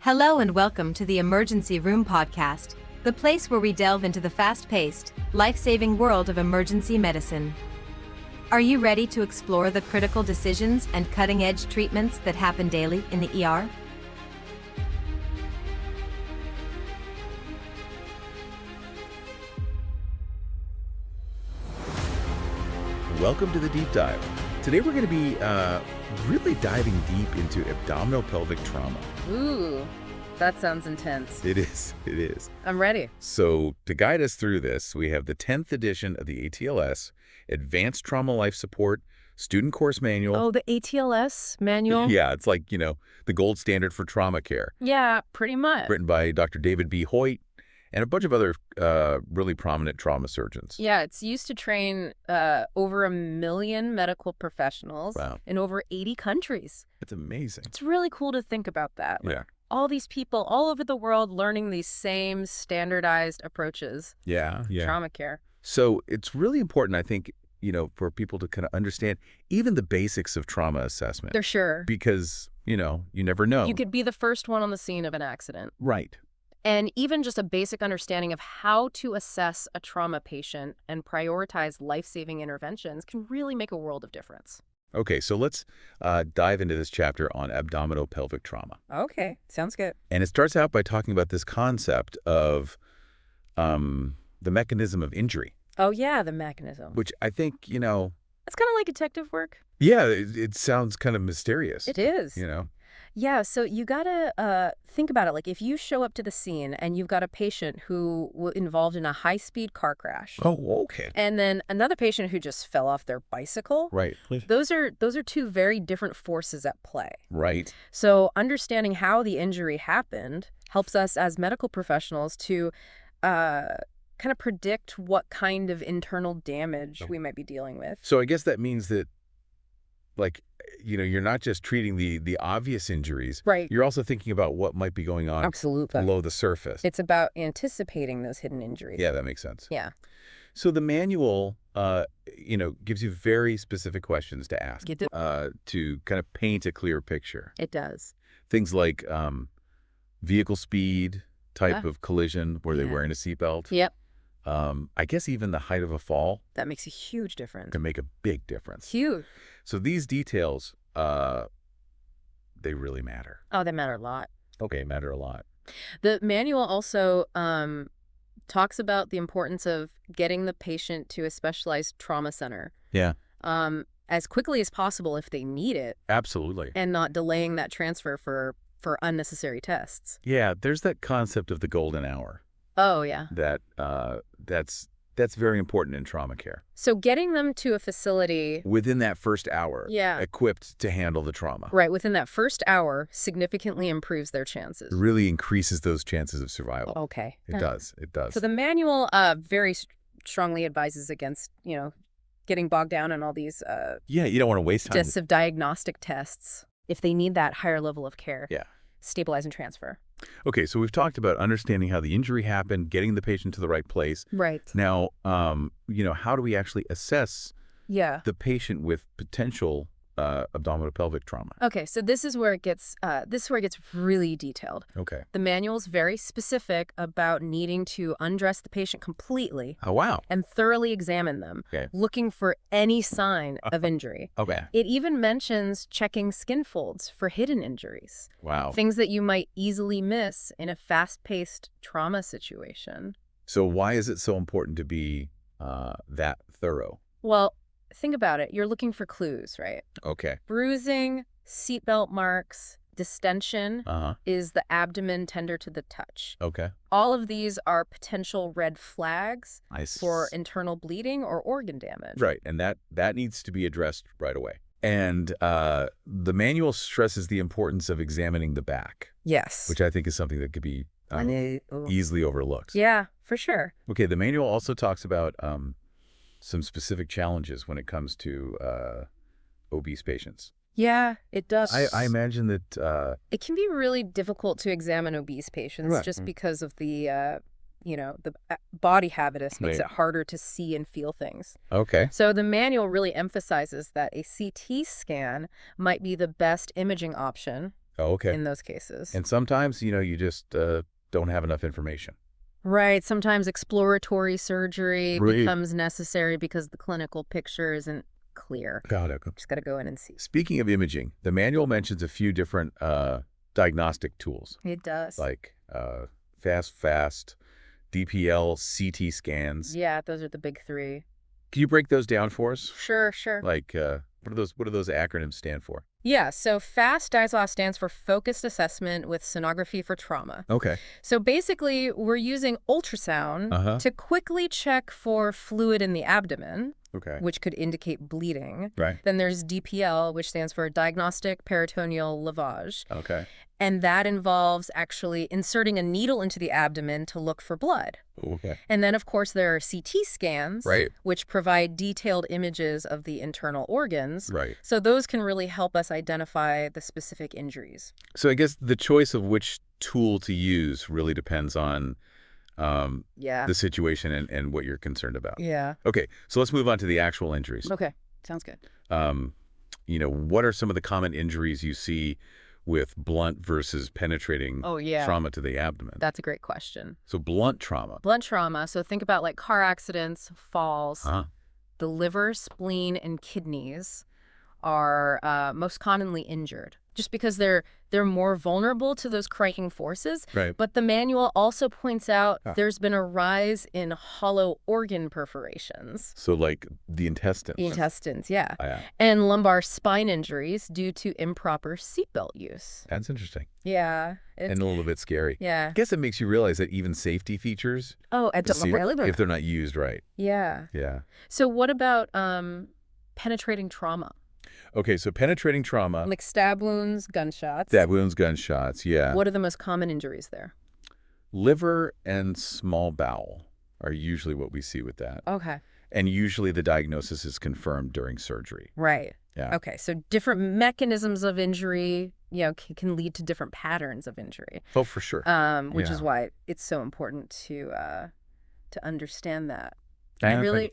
Hello and welcome to the Emergency Room Podcast, the place where we delve into the fast-paced, life-saving world of emergency medicine. Are you ready to explore the critical decisions and cutting-edge treatments that happen daily in the ER? Welcome to the Deep Dive. Today we're going to be really diving deep into abdominopelvic trauma. Ooh, that sounds intense. It is. I'm ready. So to guide us through this, we have the 10th edition of the ATLS, Advanced Trauma Life Support Student Course Manual. Oh, the ATLS manual? Yeah, it's like, the gold standard for trauma care. Yeah, pretty much. Written by Dr. David B. Hoyt and a bunch of other really prominent trauma surgeons. Yeah, it's used to train over 1 million medical professionals in over 80 countries. That's amazing. It's really cool to think about that. Yeah. All these people all over the world learning these same standardized approaches. Yeah. Trauma care. So it's really important, I think, for people to kind of understand even the basics of trauma assessment. For sure. Because, you never know. You could be the first one on the scene of an accident. Right. And even just a basic understanding of how to assess a trauma patient and prioritize life-saving interventions can really make a world of difference. Okay, so let's dive into this chapter on abdominopelvic trauma. Okay, sounds good. And it starts out by talking about this concept of the mechanism of injury. Oh, yeah, the mechanism. Which I think, It's kind of like detective work. Yeah, it sounds kind of mysterious. It is. Yeah, so you gotta think about it. Like if you show up to the scene and you've got a patient who was involved in a high-speed car crash. Oh, okay. And then another patient who just fell off their bicycle. Right. Those are two very different forces at play. Right. So understanding how the injury happened helps us as medical professionals to kind of predict what kind of internal damage we might be dealing with. So I guess that means that, you're not just treating the obvious injuries. Right. You're also thinking about what might be going on below the surface. It's about anticipating those hidden injuries. Yeah, that makes sense. Yeah. So the manual, gives you very specific questions to ask to kind of paint a clear picture. It does. Things like vehicle speed, type of collision, were they wearing a seatbelt? Yep. I guess even the height of a fall. That makes a huge difference. Can make a big difference. Huge. So these details, they really matter. Oh, they matter a lot. Okay, matter a lot. The manual also talks about the importance of getting the patient to a specialized trauma center. Yeah. As quickly as possible if they need it. Absolutely. And not delaying that transfer for unnecessary tests. Yeah, there's that concept of the golden hour. Oh, yeah. That's very important in trauma care. So getting them to a facility within that first hour, equipped to handle the trauma. Right, within that first hour significantly improves their chances. It really increases those chances of survival. Okay. It does. So the manual very strongly advises against, getting bogged down in all these you don't want to waste time. Distive diagnostic tests if they need that higher level of care. Yeah. Stabilize and transfer. Okay, so we've talked about understanding how the injury happened, getting the patient to the right place. Right. Now, how do we actually assess the patient with potential abdominopelvic trauma? Okay, so this is where it gets really detailed. Okay. The manual's very specific about needing to undress the patient completely. Oh, wow. And thoroughly examine them, looking for any sign of injury. Okay. It even mentions checking skin folds for hidden injuries. Wow. Things that you might easily miss in a fast-paced trauma situation. So why is it so important to be that thorough? Well, think about it. You're looking for clues, right? Okay. Bruising, seatbelt marks, distension is the abdomen tender to the touch. Okay. All of these are potential red flags for internal bleeding or organ damage. Right, and that needs to be addressed right away. And the manual stresses the importance of examining the back. Yes. Which I think is something that could be easily overlooked. Yeah, for sure. Okay, the manual also talks about some specific challenges when it comes to obese patients. Yeah, it does. I imagine that it can be really difficult to examine obese patients just because of the body habitus makes it harder to see and feel things. Okay. So the manual really emphasizes that a CT scan might be the best imaging option Oh, okay. in those cases. And sometimes, you just don't have enough information. Right. Sometimes exploratory surgery Right. becomes necessary because the clinical picture isn't clear. Got it. Just got to go in and see. Speaking of imaging, the manual mentions a few different diagnostic tools, It does. like fast, DPL, CT scans. Yeah, those are the big three. Can you break those down for us? Sure, sure. Like, what do those acronyms stand for? Yeah, so FAST DISLOS stands for Focused Assessment with Sonography for Trauma. Okay. So basically, we're using ultrasound to quickly check for fluid in the abdomen, Okay. which could indicate bleeding. Right. Then there's DPL, which stands for Diagnostic Peritoneal Lavage. Okay. And that involves actually inserting a needle into the abdomen to look for blood. Okay. And then, of course, there are CT scans, Right. which provide detailed images of the internal organs. Right. So those can really help us identify the specific injuries. So I guess the choice of which tool to use really depends on the situation and what you're concerned about. Yeah. Okay, so let's move on to the actual injuries. Okay. Sounds good. What are some of the common injuries you see with blunt versus penetrating trauma to the abdomen? That's a great question. So blunt trauma. Blunt trauma. So think about like car accidents, falls. The liver, spleen, and kidneys are most commonly injured just because they're more vulnerable to those criking forces. Right. But the manual also points out there's been a rise in hollow organ perforations. So like the intestines. The intestines, yeah. Yeah. And lumbar spine injuries due to improper seatbelt use. That's interesting. Yeah. And a little bit scary. Yeah. I guess it makes you realize that even safety features, if they're not used right. Yeah. Yeah. So what about penetrating trauma? Okay, so penetrating trauma. Like stab wounds, gunshots. Stab wounds, gunshots, yeah. What are the most common injuries there? Liver and small bowel are usually what we see with that. Okay. And usually the diagnosis is confirmed during surgery. Right. Yeah. Okay, so different mechanisms of injury, can lead to different patterns of injury. Oh, for sure. Which is why it's so important to understand that. And really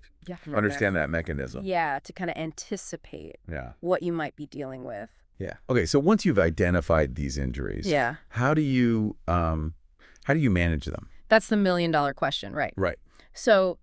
understand that mechanism. Yeah, to kind of anticipate what you might be dealing with. Yeah. Okay, so once you've identified these injuries, how do you manage them? That's the million-dollar question, right? Right. So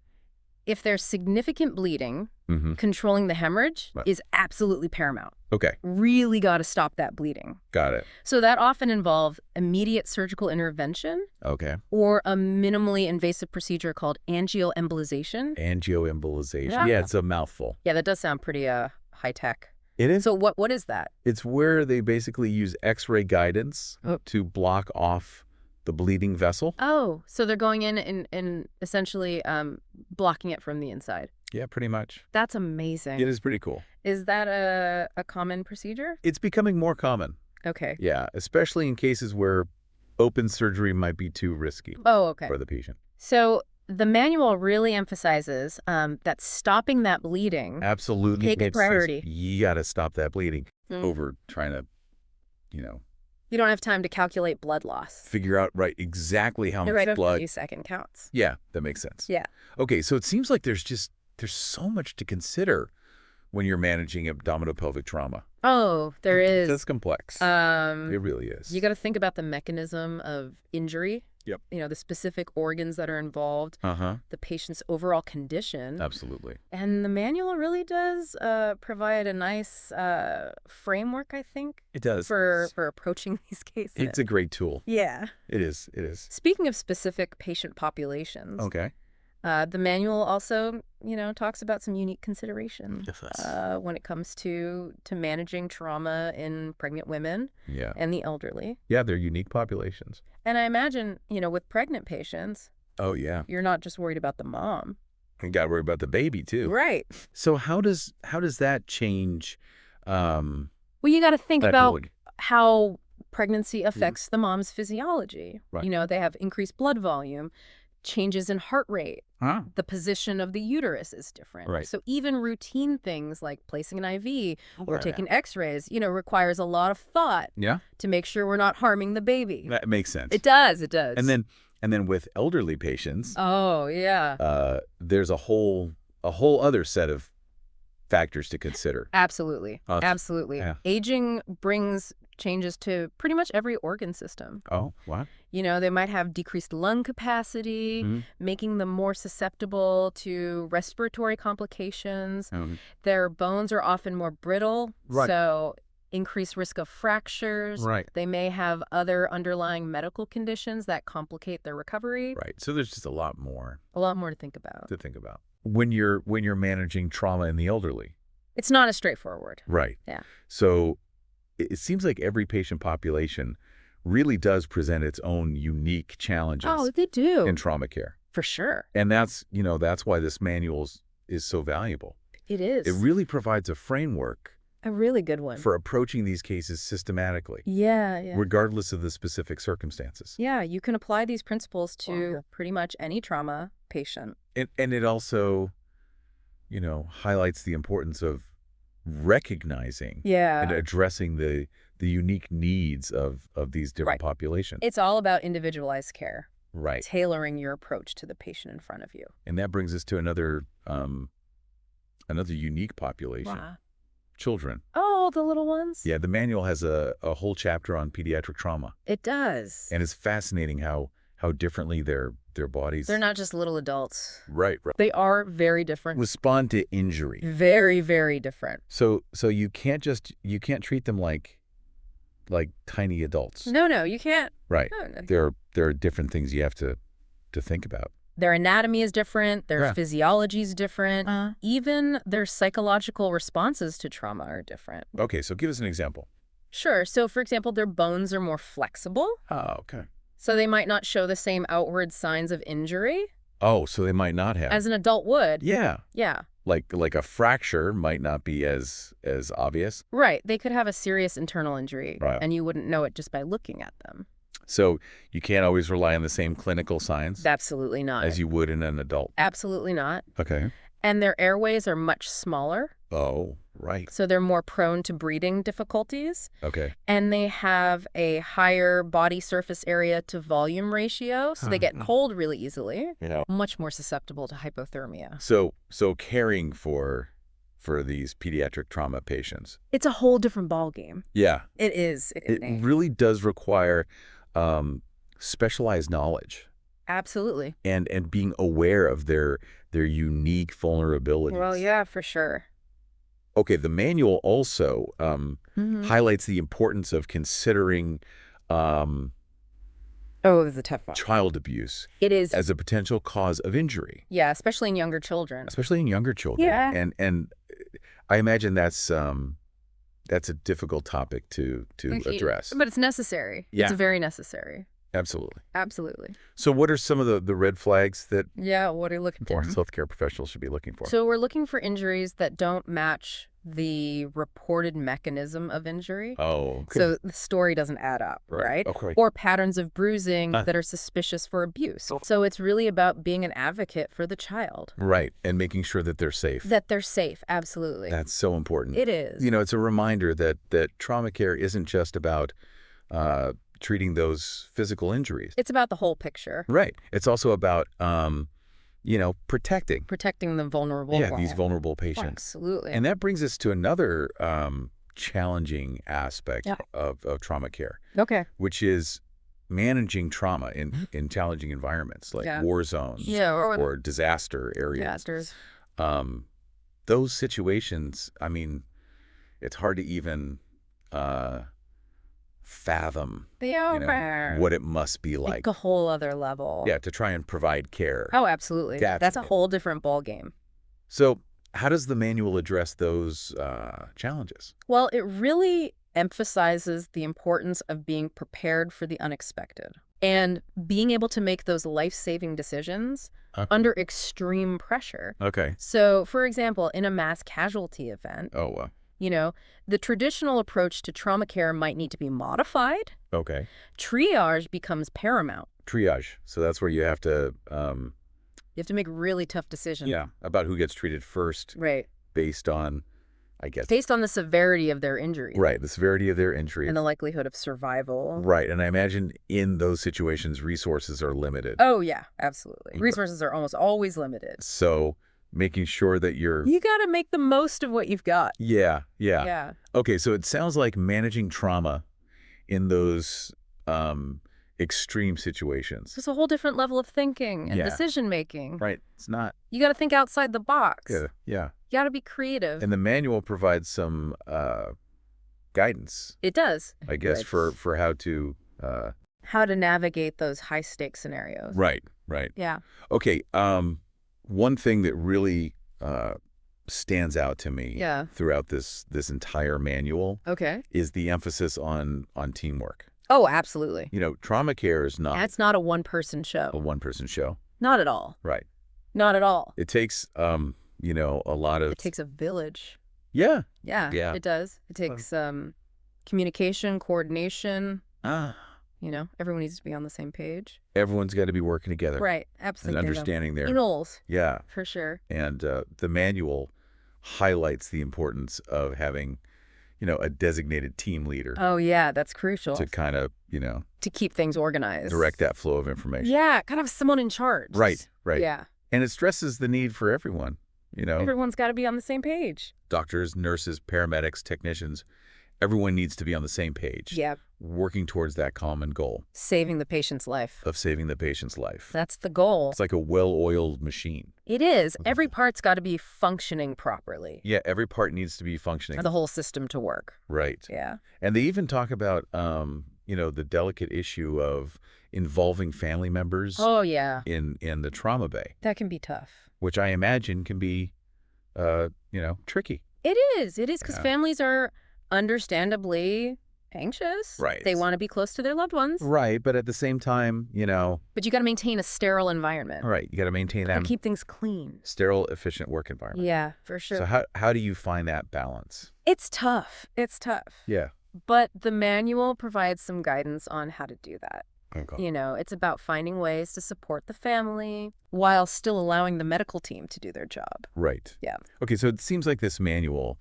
if there's significant bleeding, controlling the hemorrhage is absolutely paramount. Okay. Really got to stop that bleeding. Got it. So that often involves immediate surgical intervention. Okay. Or a minimally invasive procedure called angioembolization. Angioembolization. Yeah, it's a mouthful. Yeah, that does sound pretty high tech. It is. So what is that? It's where they basically use X-ray guidance to block off the bleeding vessel. Oh, so they're going in and essentially blocking it from the inside. Yeah, pretty much. That's amazing. It is pretty cool. Is that a common procedure? It's becoming more common. Okay. Yeah, especially in cases where open surgery might be too risky for the patient. So the manual really emphasizes that stopping that bleeding takes priority. You got to stop that bleeding over trying to, You don't have time to calculate blood loss. Figure out exactly how much blood. Every second counts. Yeah, that makes sense. Yeah. Okay, so it seems like there's so much to consider when you're managing abdominopelvic trauma. Oh, there is. That's complex. It really is. You got to think about the mechanism of injury. Yep. The specific organs that are involved. The patient's overall condition. Absolutely. And the manual really does provide a nice framework, I think. It does. For approaching these cases. It's a great tool. Yeah. It is. It is. Speaking of specific patient populations. Okay. The manual also, talks about some unique considerations when it comes to managing trauma in pregnant women and the elderly. Yeah, they're unique populations. And I imagine, with pregnant patients, oh yeah, you're not just worried about the mom. You got to worry about the baby too. Right. So how does that change? Well, you got to think about how pregnancy affects the mom's physiology. Right. They have increased blood volume, changes in heart rate. The position of the uterus is different. Right. So even routine things like placing an IV or taking x-rays, requires a lot of thought to make sure we're not harming the baby. That makes sense. It does. It does. And then with elderly patients, oh, yeah. There's a whole other set of factors to consider. Absolutely. Absolutely. Yeah. Aging brings changes to pretty much every organ system. Oh, what? They might have decreased lung capacity, making them more susceptible to respiratory complications. Their bones are often more brittle, so increased risk of fractures. They may have other underlying medical conditions that complicate their recovery. So there's just a lot more. A lot more to think about. When you're managing trauma in the elderly. It's not as straightforward. Yeah. So it seems like every patient population really does present its own unique challenges. Oh, they do. In trauma care. For sure. And that's why this manual is so valuable. It is. It really provides a framework. A really good one. For approaching these cases systematically. Yeah. Regardless of the specific circumstances. Yeah, you can apply these principles to pretty much any trauma patient. And it also, highlights the importance of recognizing and addressing the unique needs of these different populations. It's all about individualized care. Right. Tailoring your approach to the patient in front of you. And that brings us to another unique population. Wow. Children. Oh, the little ones? Yeah, the manual has a whole chapter on pediatric trauma. It does. And it's fascinating how differently their bodies... They're not just little adults. Right. They are very different. Respond to injury. Very, very different. So you can't treat them like tiny adults. No, you can't. Right. No. There are different things you have to think about. Their anatomy is different. Their physiology is different. Even their psychological responses to trauma are different. Okay, so give us an example. Sure. So, for example, their bones are more flexible. Oh, okay. So they might not show the same outward signs of injury. Oh, so they might not have. As an adult would. Yeah. Yeah. Like a fracture might not be as obvious. Right. They could have a serious internal injury, and you wouldn't know it just by looking at them. So you can't always rely on the same clinical signs? Absolutely not. As you would in an adult? Absolutely not. Okay. And their airways are much smaller. Oh, right. So they're more prone to breathing difficulties. Okay. And they have a higher body surface area to volume ratio, so they get cold really easily. Much more susceptible to hypothermia. So caring for these pediatric trauma patients. It's a whole different ballgame. Yeah. It is. It really does require specialized knowledge. Absolutely. And being aware of their unique vulnerabilities. Well, yeah, for sure. Okay, the manual also highlights the importance of considering it's a tough one. Child abuse. It is. As a potential cause of injury. Yeah, especially in younger children. Yeah. And I imagine that's a difficult topic to address. But it's necessary. Yeah. It's very necessary. Absolutely. So what are some of the red flags that what are you looking for? Healthcare professionals should be looking for? So we're looking for injuries that don't match the reported mechanism of injury. Oh, okay. So the story doesn't add up, right? Okay. Or patterns of bruising that are suspicious for abuse. So it's really about being an advocate for the child. Right, and making sure that they're safe. Absolutely. That's so important. It is. It's a reminder that trauma care isn't just about treating those physical injuries. It's about the whole picture. Right. It's also about protecting the vulnerable. Yeah, these vulnerable patients. Absolutely. And that brings us to another challenging aspect of trauma care. Okay. Which is managing trauma in challenging environments like war zones or disaster areas. Disasters. Those situations, I mean, it's hard to even fathom what it must be like. A whole other level. Yeah, to try and provide care. Oh, absolutely. That's a whole different ballgame. So how does the manual address those challenges? Well, it really emphasizes the importance of being prepared for the unexpected and being able to make those life-saving decisions under extreme pressure. Okay. So, for example, in a mass casualty event, the traditional approach to trauma care might need to be modified. Okay. Triage becomes paramount. Triage. So that's where you have to... you have to make really tough decisions. Yeah, about who gets treated first. Right. Based on, I guess... Based on the severity of their injury. Right, the severity of their injury. And the likelihood of survival. Right, and I imagine in those situations, resources are limited. Oh, yeah, absolutely. Resources are almost always limited. So... making sure that you got to make the most of what you've got. Yeah. Yeah. Okay, so it sounds like managing trauma in those extreme situations. It's a whole different level of thinking and decision making. Right. It's not. You got to think outside the box. Yeah. Yeah. You got to be creative. And the manual provides some guidance. It does. I guess for how to navigate those high stakes scenarios. Right. Right. Yeah. Okay. One thing that really stands out to me throughout this entire manual is the emphasis on teamwork. Oh, absolutely. You know, trauma care is not... That's not a one-person show. A one-person show. Not at all. Right. Not at all. It takes, you know, a lot of... It takes a village. Yeah. Yeah, it does. It takes communication, coordination. You know, everyone needs to be on the same page. Everyone's got to be working together. Right, absolutely. And understanding their... Goals. Yeah. For sure. And the manual highlights the importance of having, you know, a designated team leader. Oh, yeah, that's crucial. To kind of, you know... To keep things organized. Direct that flow of information. Yeah, kind of someone in charge. Right, right. Yeah. And it stresses the need for everyone, you know. Everyone's got to be on the same page. Doctors, nurses, paramedics, technicians, everyone needs to be on the same page. Yeah. Working towards that common goal. Saving the patient's life. Of saving the patient's life. That's the goal. It's like a well-oiled machine. It is. Every part's got to be functioning properly. Yeah, every part needs to be functioning. For the whole system to work. Right. Yeah. And they even talk about, you know, the delicate issue of involving family members. Oh, yeah. In the trauma bay. That can be tough. Which I imagine can be, you know, tricky. It is. It is, because families are understandably anxious. Right. They want to be close to their loved ones. Right, but at the same time, you know... But you got to maintain a sterile environment. Right, you got to maintain that. Keep things clean. Sterile, efficient work environment. Yeah, for sure. So how do you find that balance? It's tough. It's tough. Yeah. But the manual provides some guidance on how to do that. Okay. You know, it's about finding ways to support the family while still allowing the medical team to do their job. Right. Yeah. Okay, so it seems like this manual...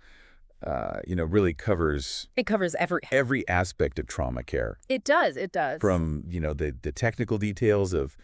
you know, really covers... It covers every aspect of trauma care. It does. It does. From, you know, the technical details of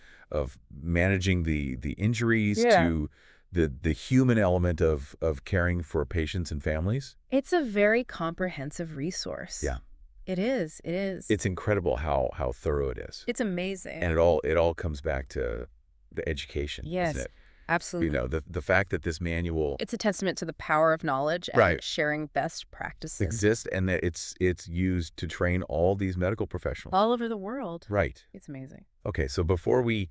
managing the injuries to the human element of caring for patients and families. It's a very comprehensive resource. Yeah. It is. It is. It's incredible how thorough it is. It's amazing. And it all comes back to the education, yes. isn't it? Absolutely. You know, the fact that this manual... It's a testament to the power of knowledge and sharing best practices. Exists, and that it's used to train all these medical professionals. All over the world. Right. It's amazing. Okay, so before we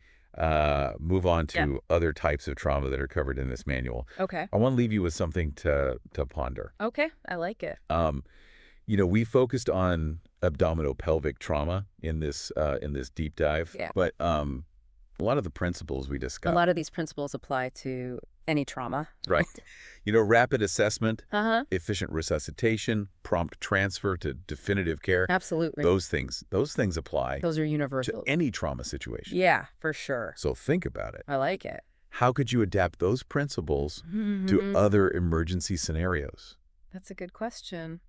move on to other types of trauma that are covered in this manual, I want to leave you with something to ponder. Okay, I like it. You know, we focused on abdominopelvic trauma in this deep dive, but a lot of the principles we discussed. A lot of these principles apply to any trauma. Right. You know, rapid assessment, efficient resuscitation, prompt transfer to definitive care. Absolutely. Those things apply. Those are universal. To any trauma situation. Yeah, for sure. So think about it. I like it. How could you adapt those principles to other emergency scenarios? That's a good question.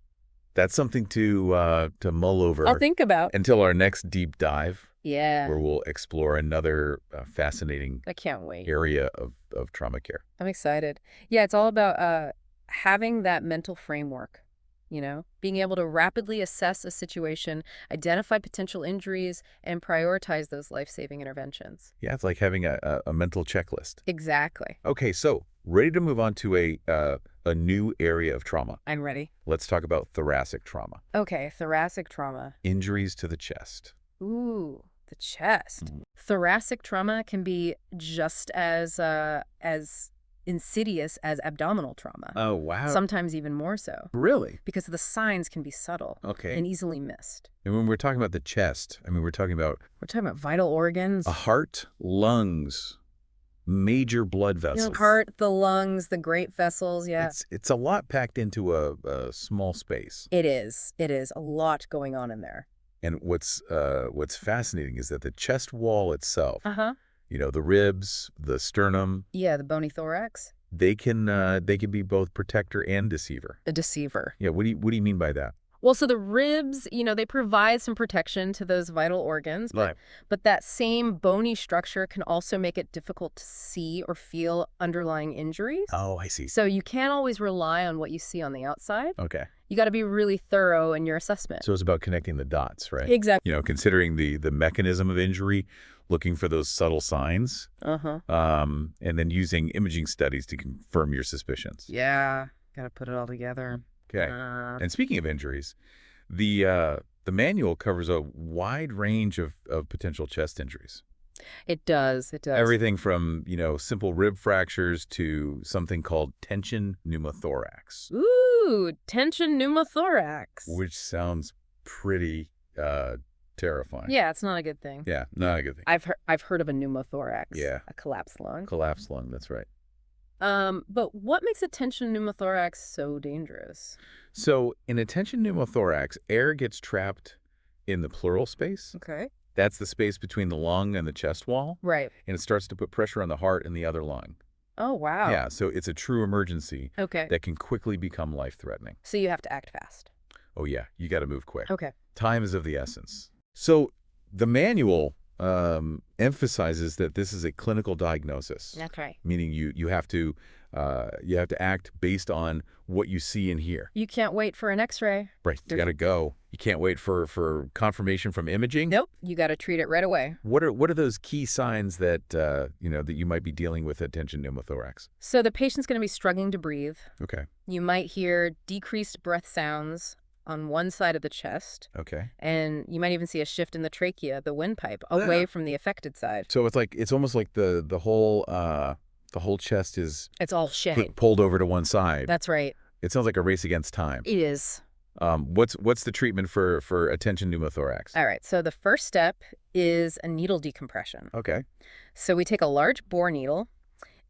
That's something to mull over. I'll think about. Until our next deep dive. Yeah. Where we'll explore another fascinating I can't wait. Area of trauma care. I'm excited. Yeah, it's all about having that mental framework, you know, being able to rapidly assess a situation, identify potential injuries, and prioritize those life-saving interventions. Yeah, it's like having a mental checklist. Exactly. Okay, so ready to move on to a new area of trauma. I'm ready. Let's talk about thoracic trauma. Okay, thoracic trauma. Injuries to the chest. Ooh. The chest. Thoracic trauma can be just as insidious as abdominal trauma. Oh, wow. Sometimes even more so. Really? Because the signs can be subtle and easily missed. And when we're talking about the chest, I mean, we're talking about vital organs. A heart, lungs, major blood vessels. You know, heart, the lungs, the great vessels, It's a lot packed into a small space. It is. It is. A lot going on in there. And what's fascinating is that the chest wall itself, you know, the ribs, the sternum, the bony thorax, they can be both protector and deceiver. A deceiver. Yeah. What do you mean by that? Well, so the ribs, you know, they provide some protection to those vital organs, but that same bony structure can also make it difficult to see or feel underlying injuries. Oh, I see. So you can't always rely on what you see on the outside. Okay. You got to be really thorough in your assessment. So it's about connecting the dots, right? Exactly. Considering the mechanism of injury, looking for those subtle signs, and then using imaging studies to confirm your suspicions. Yeah, got to put it all together. Okay. And speaking of injuries, the manual covers a wide range of potential chest injuries. It does. It does. Everything from, simple rib fractures to something called tension pneumothorax. Ooh, tension pneumothorax. Which sounds pretty terrifying. Yeah, it's not a good thing. Yeah, not a good thing. I've heard of a pneumothorax. Yeah. A collapsed lung. Collapsed lung, that's right. But what makes a tension pneumothorax so dangerous? So in a tension pneumothorax, air gets trapped in the pleural space. Okay. That's the space between the lung and the chest wall. Right. And it starts to put pressure on the heart and the other lung. Oh, wow. Yeah, so it's a true emergency Okay. that can quickly become life-threatening. So you have to act fast. Oh, yeah, you got to move quick. Okay. Time is of the essence. So the manual emphasizes that this is a clinical diagnosis. That's right. Meaning you have to act based on what you see and hear. You can't wait for an X-ray. Right. You got to go. You can't wait for confirmation from imaging. Nope. You got to treat it right away. What are those key signs that that you might be dealing with at tension pneumothorax? So the patient's going to be struggling to breathe. Okay. You might hear decreased breath sounds on one side of the chest. Okay. And you might even see a shift in the trachea, the windpipe, away from the affected side. So it's almost like the whole chest is It's all shade. pulled over to one side. That's right. It sounds like a race against time. It is. What's the treatment for a tension pneumothorax? All right. So the first step is a needle decompression. Okay. So we take a large bore needle,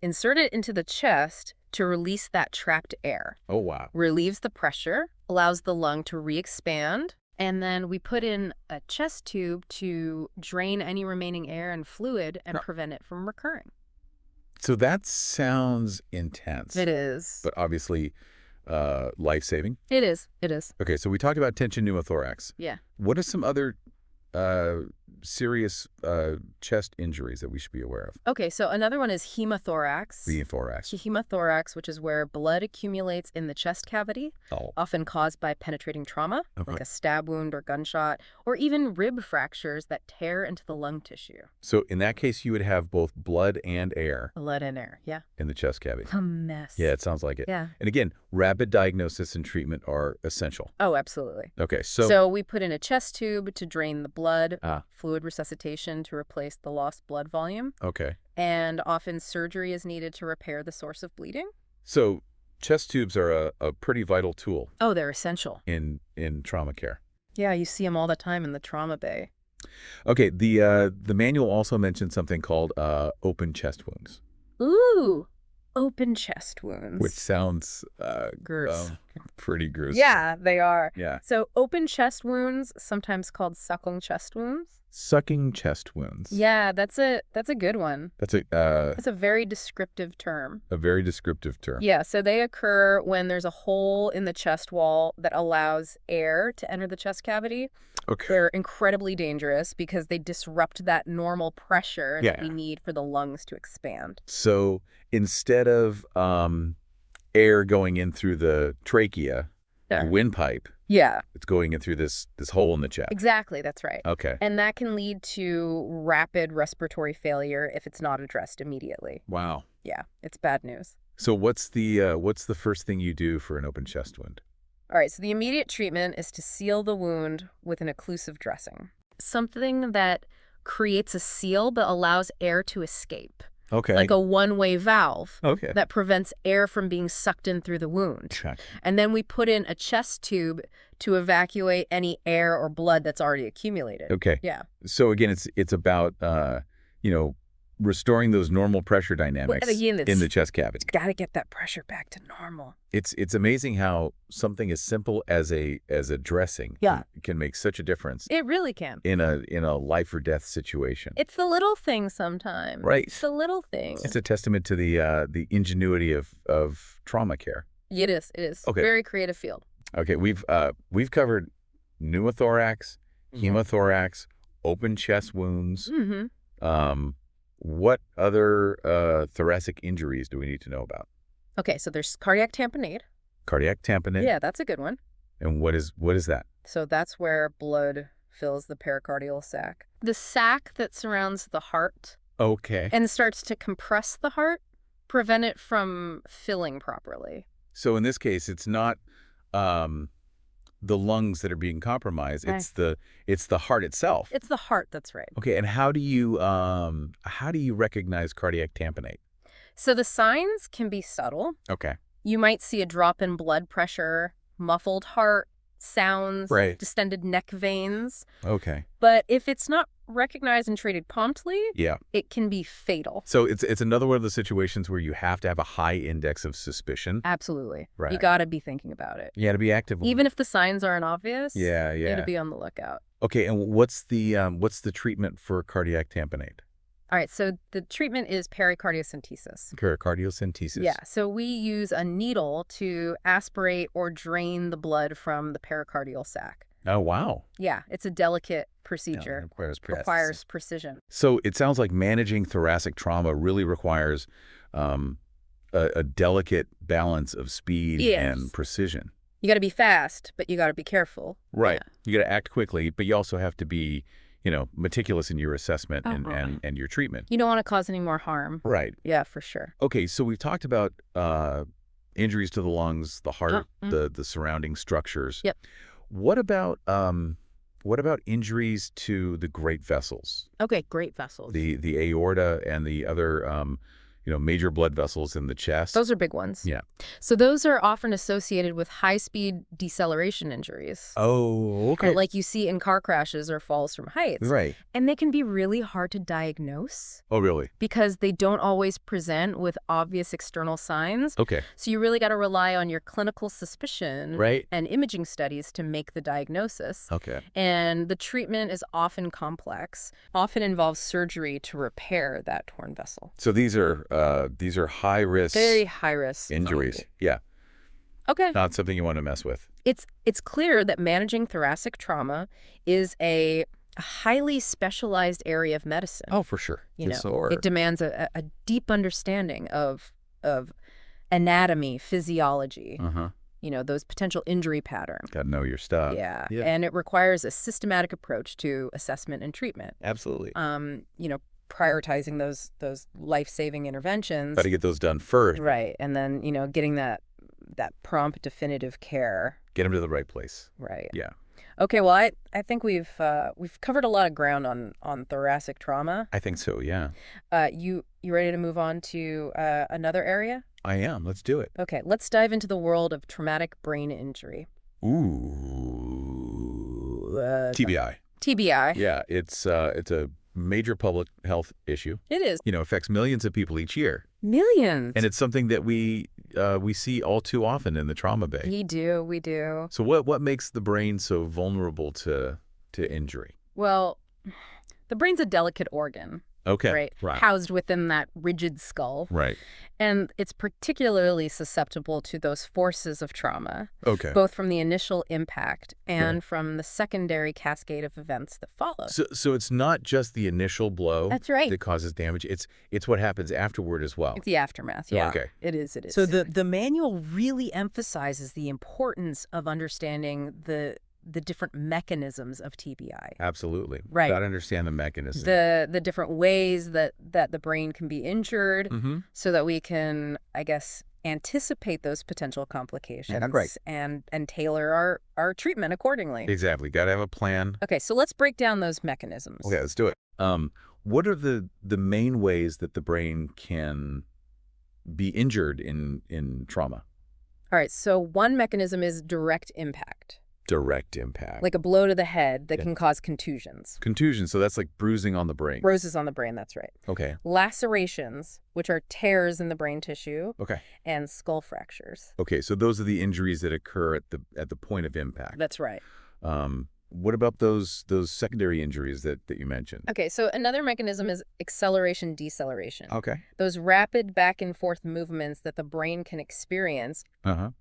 insert it into the chest to release that trapped air. Oh, wow. Relieves the pressure, allows the lung to re-expand, and then we put in a chest tube to drain any remaining air and fluid and prevent it from recurring. So that sounds intense. It is. But obviously life-saving. It is. It is. Okay, so we talked about tension pneumothorax. Yeah. What are some other serious chest injuries that we should be aware of? Okay, so another one is hemothorax. The thorax. Hemothorax, which is where blood accumulates in the chest cavity, often caused by penetrating trauma, like a stab wound or gunshot, or even rib fractures that tear into the lung tissue. So in that case, you would have both blood and air. Blood and air, yeah. In the chest cavity. A mess. Yeah, it sounds like it. Yeah. And again, rapid diagnosis and treatment are essential. Oh, absolutely. Okay, so... So we put in a chest tube to drain the blood, fluid resuscitation to replace the lost blood volume. Okay. And often surgery is needed to repair the source of bleeding. So chest tubes are a pretty vital tool. Oh, they're essential. In trauma care. Yeah, you see them all the time in the trauma bay. Okay, the manual also mentions something called open chest wounds. Ooh, open chest wounds. Which sounds gross. Pretty gruesome. Yeah, they are. Yeah. So open chest wounds, sometimes called sucking chest wounds. Sucking chest wounds. Yeah, that's a good one. That's a very descriptive term. A very descriptive term. Yeah, so they occur when there's a hole in the chest wall that allows air to enter the chest cavity. Okay. They're incredibly dangerous because they disrupt that normal pressure that we need for the lungs to expand. So instead of air going in through the trachea, the windpipe, it's going in through this hole in the chest. Exactly, that's right. Okay. And that can lead to rapid respiratory failure if it's not addressed immediately. Wow. Yeah, it's bad news. So what's the first thing you do for an open chest wound? All right, so the immediate treatment is to seal the wound with an occlusive dressing. Something that creates a seal but allows air to escape. Okay. Like a one-way valve that prevents air from being sucked in through the wound. Check. And then we put in a chest tube to evacuate any air or blood that's already accumulated. Okay. Yeah. So again, it's about restoring those normal pressure dynamics in the chest cavity. It's got to get that pressure back to normal. It's amazing how something as simple as a dressing can make such a difference. It really can. In a life or death situation. It's the little things sometimes. Right. It's the little things. It's a testament to the ingenuity of trauma care. It is. It is. Okay. Very creative field. Okay, we've covered pneumothorax, hemothorax, open chest wounds. What other thoracic injuries do we need to know about? Okay, so there's cardiac tamponade. Cardiac tamponade. Yeah, that's a good one. And what is that? So that's where blood fills the pericardial sac. The sac that surrounds the heart. Okay. And starts to compress the heart, prevent it from filling properly. So in this case, it's not the lungs that are being compromised. Right. It's the heart itself. It's the heart, that's right. Okay, and how do you recognize cardiac tamponade? So the signs can be subtle. Okay. You might see a drop in blood pressure, muffled heart sounds, right. distended neck veins. Okay. But if it's not recognized and treated promptly, yeah, it can be fatal. So it's another one of the situations where you have to have a high index of suspicion. Absolutely. Right. You got to be thinking about it. You got to be active. Even if the signs aren't obvious. Yeah. You got to be on the lookout. Okay, and what's the treatment for cardiac tamponade? All right, so the treatment is pericardiocentesis. Pericardiocentesis. Yeah, so we use a needle to aspirate or drain the blood from the pericardial sac. Oh, wow. Yeah, it's a delicate procedure. Yeah, requires precision. So it sounds like managing thoracic trauma really requires a delicate balance of speed and precision. You got to be fast, but you got to be careful. Right. Yeah. You got to act quickly, but you also have to be, meticulous in your assessment and your treatment. You don't want to cause any more harm. Right. Yeah, for sure. Okay, so we've talked about injuries to the lungs, the heart, the surrounding structures. Yep. What about injuries to the great vessels? Okay, great vessels. The aorta and the other major blood vessels in the chest. Those are big ones. Yeah. So those are often associated with high-speed deceleration injuries. Oh, okay. Like you see in car crashes or falls from heights. Right. And they can be really hard to diagnose. Oh, really? Because they don't always present with obvious external signs. Okay. So you really got to rely on your clinical suspicion and imaging studies to make the diagnosis. Okay. And the treatment is often complex, often involves surgery to repair that torn vessel. So these are high risk, very high risk injuries. Yeah. Okay. Not something you want to mess with. It's clear that managing thoracic trauma is a highly specialized area of medicine. Oh, for sure. It demands a deep understanding of anatomy, physiology. Those potential injury patterns. Got to know your stuff. Yeah. And it requires a systematic approach to assessment and treatment. Absolutely. Prioritizing those life-saving interventions. Got to get those done first. Right. And then, getting that prompt, definitive care. Get them to the right place. Right. Yeah. Okay, well, I think we've covered a lot of ground on thoracic trauma. I think so, yeah. You ready to move on to another area? I am. Let's do it. Okay, let's dive into the world of traumatic brain injury. Ooh. TBI. TBI. Yeah, it's a major public health issue. It is. Affects millions of people each year. Millions. And it's something that we see all too often in the trauma bay. We do. So what makes the brain so vulnerable to injury? Well, the brain's a delicate organ. Okay. Right. Housed within that rigid skull. Right. And it's particularly susceptible to those forces of trauma. Okay. Both from the initial impact and from the secondary cascade of events that follow. So it's not just the initial blow That's right. that causes damage. It's what happens afterward as well. It's the aftermath, yeah. Okay. It is. So the manual really emphasizes the importance of understanding the different mechanisms of TBI. Absolutely. Right. Got to understand the mechanism. The different ways that the brain can be injured so that we can, I guess, anticipate those potential complications and tailor our treatment accordingly. Exactly. Got to have a plan. Okay, so let's break down those mechanisms. Okay, let's do it. What are the main ways that the brain can be injured in trauma? All right, so one mechanism is direct impact. Direct impact. Like a blow to the head that can cause contusions. Contusion, so that's like bruising on the brain. Bruises on the brain, that's right. Okay. Lacerations, which are tears in the brain tissue. Okay. And skull fractures. Okay, so those are the injuries that occur at the point of impact. That's right. What about those secondary injuries that you mentioned? Okay, so another mechanism is acceleration, deceleration. Okay. Those rapid back and forth movements that the brain can experience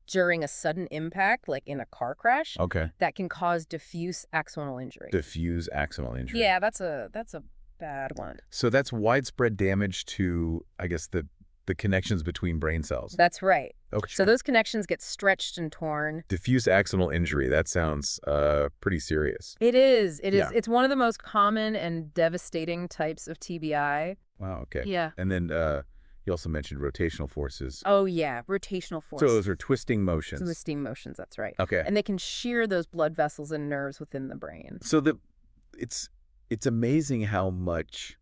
during a sudden impact, like in a car crash. Okay. That can cause diffuse axonal injury. Diffuse axonal injury. Yeah, that's a bad one. So that's widespread damage to, I guess, the the connections between brain cells. That's right. Okay. So those connections get stretched and torn. Diffuse axonal injury, that sounds pretty serious. It is. It is. Yeah. It's one of the most common and devastating types of TBI. Wow, okay. Yeah. And then you also mentioned rotational forces. Oh, yeah. Rotational force. So those are twisting motions. Twisting motions, that's right. Okay. And they can shear those blood vessels and nerves within the brain. So it's amazing how much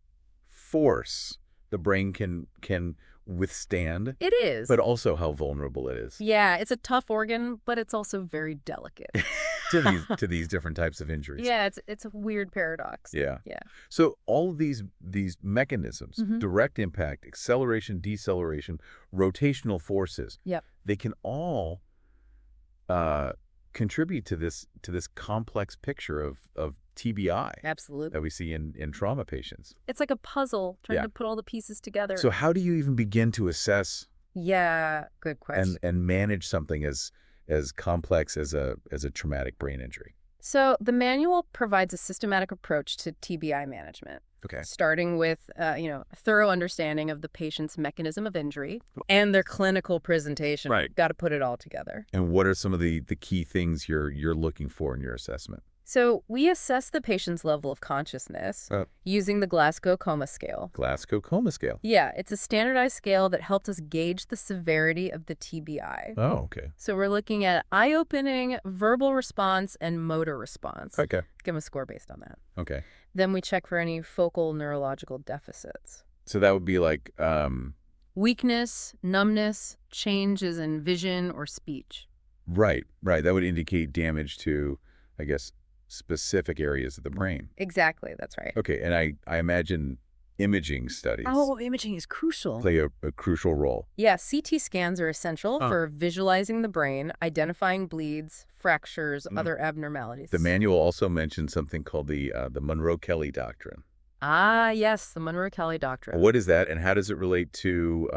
force the brain can withstand. It is. But also how vulnerable it is. Yeah, it's a tough organ, but it's also very delicate. to these different types of injuries. Yeah, it's a weird paradox. Yeah. Yeah. So all of these mechanisms, direct impact, acceleration, deceleration, rotational forces, Yep. they can all contribute to this complex picture of TBI Absolutely. that we see in trauma patients. It's like a puzzle trying to put all the pieces together. So how do you even begin to assess Yeah, good question. and manage something as complex as a traumatic brain injury? So the manual provides a systematic approach to TBI management. Okay. Starting with, a thorough understanding of the patient's mechanism of injury and their clinical presentation. Right. Got to put it all together. And what are some of the key things you're looking for in your assessment? So we assess the patient's level of consciousness using the Glasgow Coma Scale. Glasgow Coma Scale. Yeah, it's a standardized scale that helps us gauge the severity of the TBI. Oh, okay. So we're looking at eye-opening, verbal response, and motor response. Okay. Give them a score based on that. Okay. Then we check for any focal neurological deficits. So that would be like Weakness, numbness, changes in vision or speech. right. That would indicate damage to, I guess, specific areas of the brain. Exactly, that's right. Okay, and I imagine imaging studies Imaging is crucial. play a crucial role. Yeah, CT scans are essential for visualizing the brain, identifying bleeds, fractures, other abnormalities. The manual also mentions something called the Monroe-Kelly doctrine. Ah, yes, the Monroe-Kelly doctrine. What is that, and how does it relate to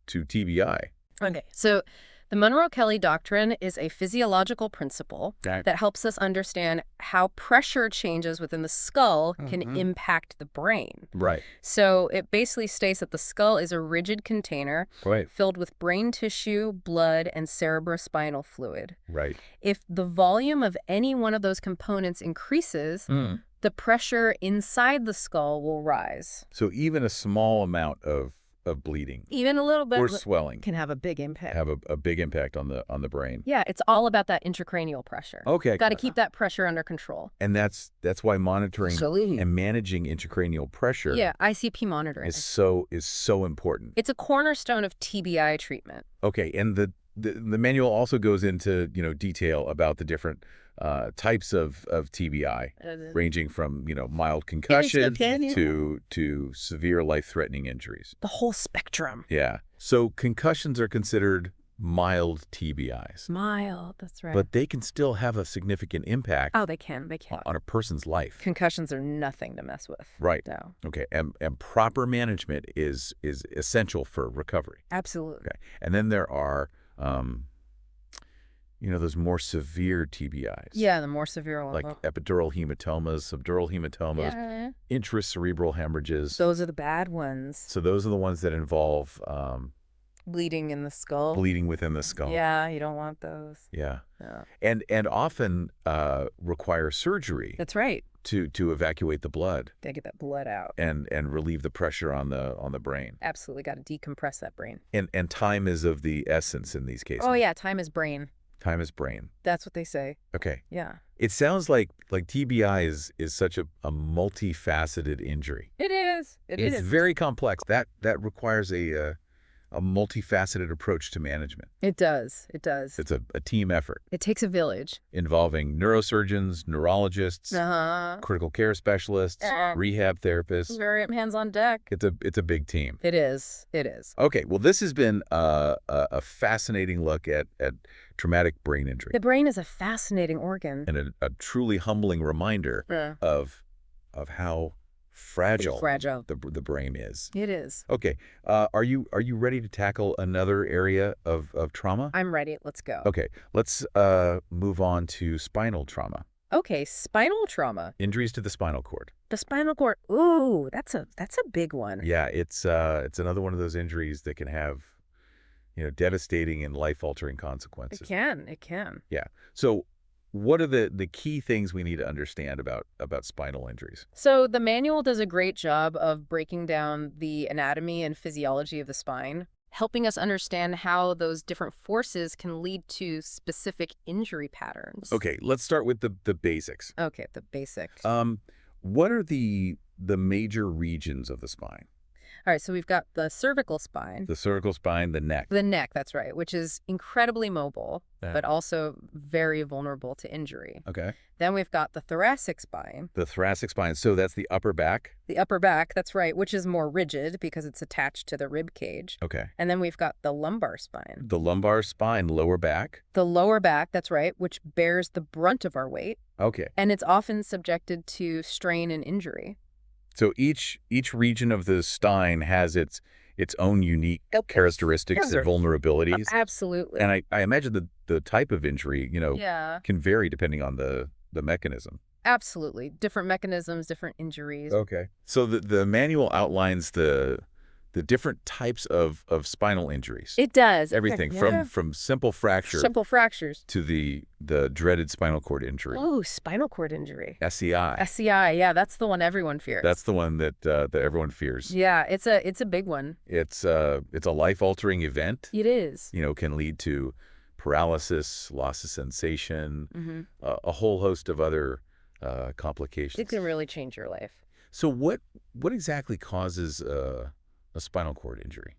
TBI? Okay, so the Monroe-Kelly doctrine is a physiological principle Okay. that helps us understand how pressure changes within the skull can impact the brain. Right. So it basically states that the skull is a rigid container Right. filled with brain tissue, blood, and cerebrospinal fluid. Right. If the volume of any one of those components increases, the pressure inside the skull will rise. So even a small amount of bleeding Even a little bit or swelling can have a big impact. have a big impact on the brain. Yeah, it's all about that intracranial pressure. Okay. Got to keep that pressure under control. And that's why monitoring Absolutely. and managing intracranial pressure Yeah, ICP monitoring. is so important. It's a cornerstone of TBI treatment. Okay, and the manual also goes into detail about the different types of TBI, ranging from mild concussion to severe life-threatening injuries. The whole spectrum. Yeah. So concussions are considered mild TBIs, Mild, that's right. but they can still have a significant impact Oh, they can. on a person's life. Concussions are nothing to mess with. Right. No. Okay. And proper management is essential for recovery. Absolutely. Okay. And then there are those more severe TBIs. Yeah, the more severe one. Like epidural hematomas, subdural hematomas, Yeah. intracerebral hemorrhages. Those are the bad ones. So those are the ones that involve Bleeding in the skull. bleeding within the skull. Yeah, you don't want those. Yeah. Yeah. And often require surgery That's right. to evacuate the blood Gotta get that blood out. and relieve the pressure on the brain. Absolutely got to decompress that brain. And time is of the essence in these cases. Oh, yeah, time is brain. Time is brain. That's what they say. Okay. Yeah. It sounds like TBI is such a multifaceted injury. It is. It's very complex. That requires a multifaceted approach to management. It does. It does. It's a team effort It takes a village. involving neurosurgeons, neurologists, critical care specialists, rehab therapists. Very hands on deck. It's a big team. It is. It is. Okay, well, this has been a fascinating look at traumatic brain injury The brain is a fascinating organ. and a truly humbling reminder of how fragile the brain is. It is. Okay, are you ready to tackle another area of trauma? I'm ready. Let's go. Okay, let's move on to spinal trauma. Okay, spinal trauma. Injuries to the spinal cord. The spinal cord. Ooh, that's a big one. Yeah, it's another one of those injuries that can have, devastating and life-altering It consequences. can. It can. Yeah. So what are the key things we need to understand about spinal injuries? So the manual does a great job of breaking down the anatomy and physiology of the spine, helping us understand how those different forces can lead to specific injury patterns. Okay, let's start with the basics. Okay, the basics. What are the major regions of the spine? All right, so we've got the cervical spine. The cervical spine, the neck. The neck, that's right, which is incredibly mobile, Yeah. but also very vulnerable to injury. Okay. Then we've got the thoracic spine. The thoracic spine. So that's the upper back. The upper back, that's right, which is more rigid because it's attached to the rib cage. Okay. And then we've got the lumbar spine. The lumbar spine, lower back. The lower back, that's right, which bears the brunt of our weight, Okay. and it's often subjected to strain and injury. So each region of the spine has its own unique characteristics and vulnerabilities. Absolutely. And I imagine the type of injury, Yeah, can vary depending on the mechanism. absolutely. Different mechanisms, different injuries. Okay. So the manual outlines the different types of spinal injuries. It does. Everything Yeah. from simple fracture Simple fractures. to the dreaded spinal cord injury. Oh, spinal cord injury. SCI. SCI, yeah, that's the one everyone fears. That's the one that everyone fears. Yeah, it's a big one. It's a life-altering event. It is. Can lead to paralysis, loss of sensation, Mm-hmm. a whole host of other complications. It can really change your life. So what exactly causes a spinal cord injury?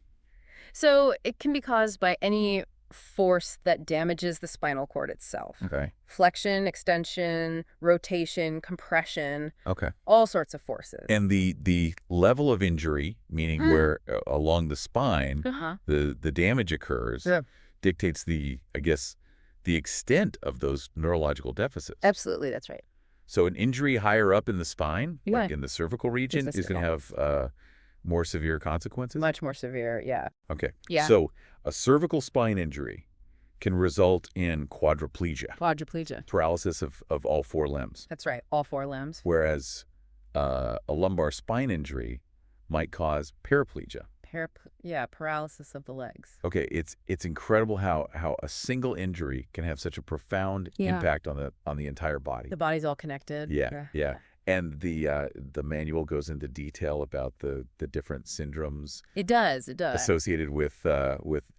So it can be caused by any force that damages the spinal cord itself. Okay. Flexion, extension, rotation, compression, Okay. all sorts of forces. And the level of injury, meaning where along the spine Uh-huh. the damage occurs, Yeah. dictates the extent of those neurological deficits. Absolutely, that's right. So an injury higher up in the spine, like Yeah. in the cervical region, Is is going to have more severe consequences? Much more severe, yeah. Okay. Yeah. So a cervical spine injury can result in quadriplegia, Quadriplegia. paralysis of all four limbs, That's right, all four limbs. whereas a lumbar spine injury might cause paraplegia. Paralysis of the legs. Okay, it's incredible how a single injury can have such a profound Yeah. impact on the entire body. The body's all connected. Yeah. And the manual goes into detail about the different syndromes It does. associated with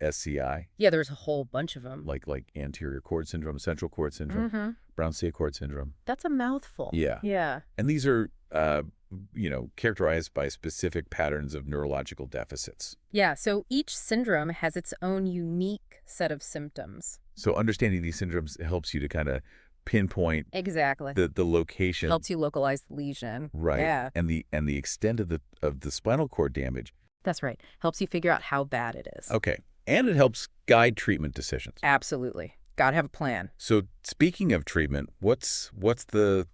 SCI, Yeah, there's a whole bunch of them. like anterior cord syndrome, central cord syndrome, Mm-hmm. Brown-Sequard cord syndrome. That's a mouthful. Yeah. Yeah. And these are characterized by specific patterns of neurological deficits. Yeah, so each syndrome has its own unique set of symptoms. So understanding these syndromes helps you to kind of pinpoint Exactly. the location, Helps you localize the lesion. right? Yeah. And the extent of the spinal cord damage. That's right. Helps you figure out how bad it is. Okay. And it helps guide treatment decisions. Absolutely. Gotta have a plan. So speaking of treatment, what's the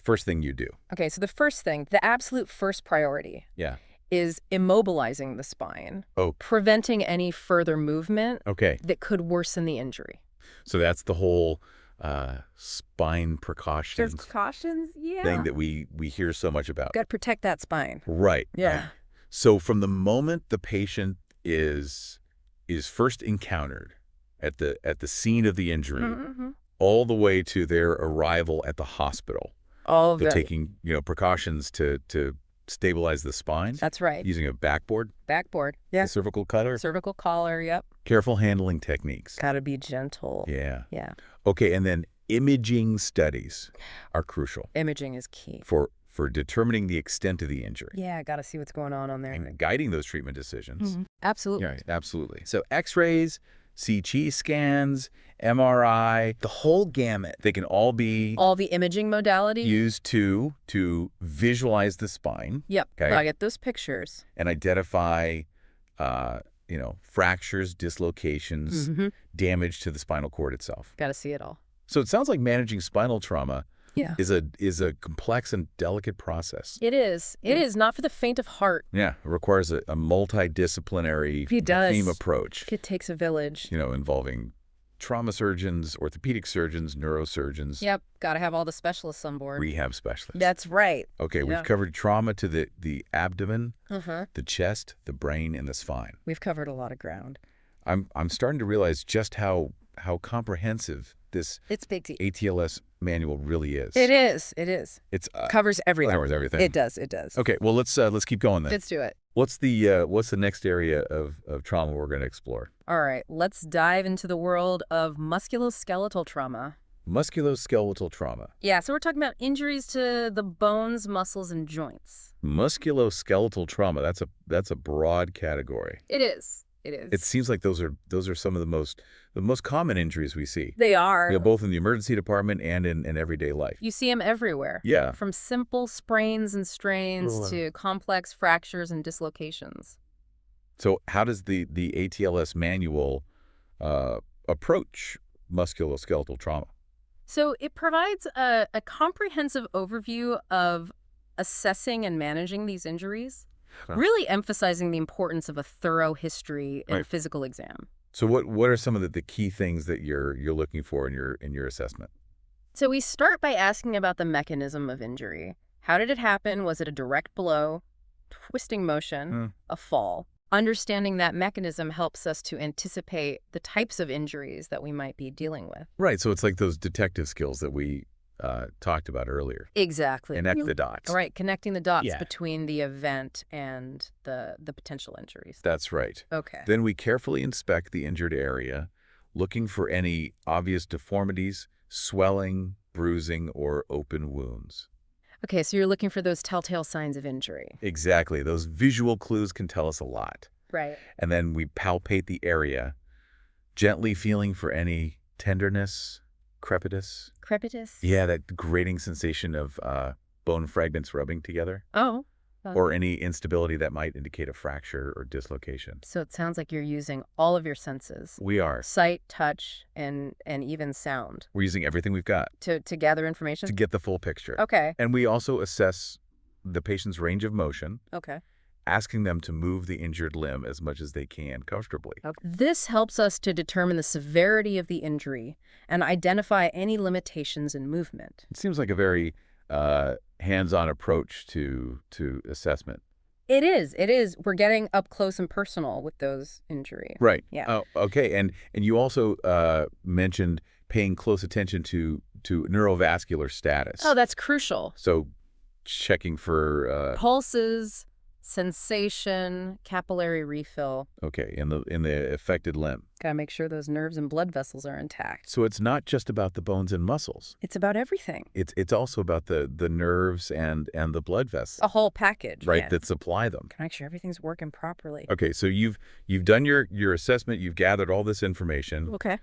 first thing you do? Okay, so the first thing, the absolute first priority Yeah. is immobilizing the spine. Oh. Preventing any further movement Okay. that could worsen the injury. So that's the whole spine precautions precautions, yeah. thing that we hear so much about. Got to protect that spine. Right. Yeah. Right. So from the moment the patient is first encountered at the scene of the injury, Mm-hmm. all the way to their arrival at the hospital, All of they're it. taking precautions to stabilize the spine. That's right. Using a backboard, Backboard. a cervical cutter, Cervical collar, yep. careful handling techniques. Gotta be gentle. Yeah. Yeah. Okay, and then imaging studies are crucial Imaging is key. for determining the extent of the injury Yeah, gotta see what's going on there. and guiding those treatment decisions. Absolutely. Yeah, absolutely. So X-rays, CT scans, MRI, the whole gamut. They can all be All the imaging modalities. used to visualize the spine Yep. Okay. Gotta get those pictures. and identify, fractures, dislocations, damage to the spinal cord itself. Gotta see it all. So it sounds like managing spinal trauma Yeah. is a complex and delicate process. It is. It is not for the faint of heart. Yeah, it requires a multidisciplinary It does. theme approach, It takes a village. involving trauma surgeons, orthopedic surgeons, neurosurgeons. Yep, got to have all the specialists on board. Rehab specialists. That's right. Okay, we've covered trauma to the abdomen, the chest, the brain, and the spine. We've covered a lot of ground. I'm starting to realize just how comprehensive this It's big T. ATLS manual really is. It is. It is. It's Covers everything. covers everything. It does. It does. Okay, well let's keep going then. Let's do it. What's the next area of trauma we're going to explore? All right, let's dive into the world of musculoskeletal trauma. Musculoskeletal trauma. Yeah, so we're talking about injuries to the bones, muscles, and joints. Musculoskeletal trauma. That's a broad category. It is. It is. It seems like those are some of the most common injuries we see. They are. Both in the emergency department and in everyday life. You see them everywhere. Yeah. From simple sprains and strains to complex fractures and dislocations. So how does the ATLS manual approach musculoskeletal trauma? So it provides a comprehensive overview of assessing and managing these injuries, really emphasizing the importance of a thorough history and physical exam. So what are some of the key things that you're looking for in your assessment? So we start by asking about the mechanism of injury. How did it happen? Was it a direct blow, twisting motion, a fall? Understanding that mechanism helps us to anticipate the types of injuries that we might be dealing with. Right. So it's like those detective skills that we talked about earlier. Exactly. Connect the dots. Right. Connecting the dots between the event and the potential injuries. That's right. Okay. Then we carefully inspect the injured area, looking for any obvious deformities, swelling, bruising, or open wounds. Okay, so you're looking for those telltale signs of injury. Exactly. Those visual clues can tell us a lot. Right. And then we palpate the area, gently feeling for any tenderness, crepitus. Crepitus? Yeah, that grating sensation of bone fragments rubbing together. Oh. Or any instability that might indicate a fracture or dislocation. So it sounds like you're using all of your senses. We are. Sight, touch, and even sound. We're using everything we've got. To gather information? To get the full picture. Okay. And we also assess the patient's range of motion. Okay. Asking them to move the injured limb as much as they can comfortably. Okay. This helps us to determine the severity of the injury and identify any limitations in movement. It seems like a very hands-on approach to assessment. It is. It is. We're getting up close and personal with those injuries. Right. Yeah. Oh, okay. And you also mentioned paying close attention to neurovascular status. Oh, that's crucial. So checking for pulses, sensation, capillary refill. Okay, in the affected limb. Gotta make sure those nerves and blood vessels are intact. So it's not just about the bones and muscles. It's about everything. It's also about the nerves and the blood vessels. A whole package. Right, that supply them. Gotta make sure everything's working properly. Okay, so you've done your assessment, you've gathered all this information. Okay.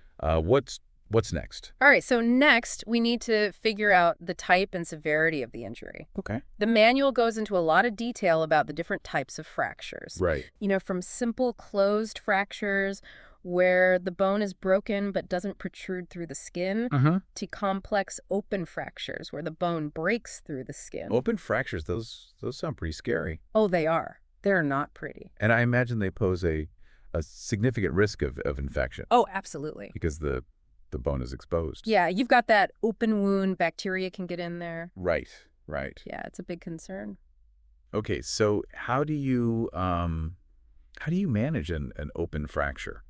What's next? All right, so next we need to figure out the type and severity of the injury. Okay. The manual goes into a lot of detail about the different types of fractures. Right. You know, from simple closed fractures where the bone is broken but doesn't protrude through the skin to complex open fractures where the bone breaks through the skin. Open fractures, those sound pretty scary. Oh, they are. They're not pretty. And I imagine they pose a significant risk of infection. Oh, absolutely. Because the bone is exposed. Yeah, you've got that open wound, bacteria can get in there. Right. Yeah, it's a big concern. Okay, so how do you manage an open fracture?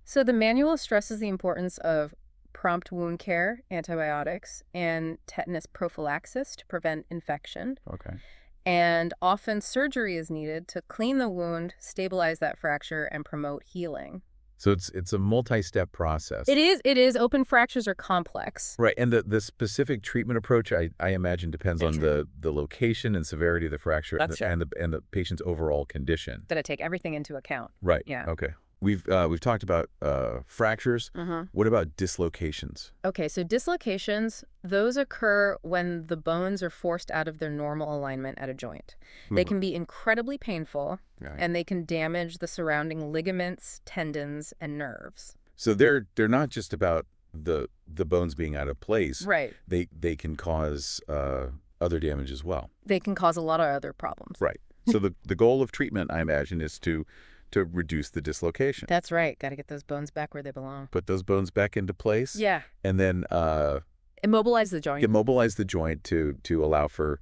So the manual stresses the importance of prompt wound care, antibiotics, and tetanus prophylaxis to prevent infection. Okay. And often surgery is needed to clean the wound, stabilize that fracture, and promote healing. So it's a multi-step process. It is. Open fractures are complex. Right, and the specific treatment approach, I imagine, depends on the location and severity of the fracture and the patient's overall condition. Gotta take everything into account. Right. Yeah. Okay. We've talked about fractures. What about dislocations? Okay, so dislocations, those occur when the bones are forced out of their normal alignment at a joint. They can be incredibly painful, and they can damage the surrounding ligaments, tendons, and nerves. So they're not just about the bones being out of place. Right. They can cause other damage as well. They can cause a lot of other problems. Right. So the goal of treatment, I imagine, is to to reduce the dislocation. That's right. Got to get those bones back where they belong. Put those bones back into place. Yeah. And then Immobilize the joint. immobilize the joint to allow for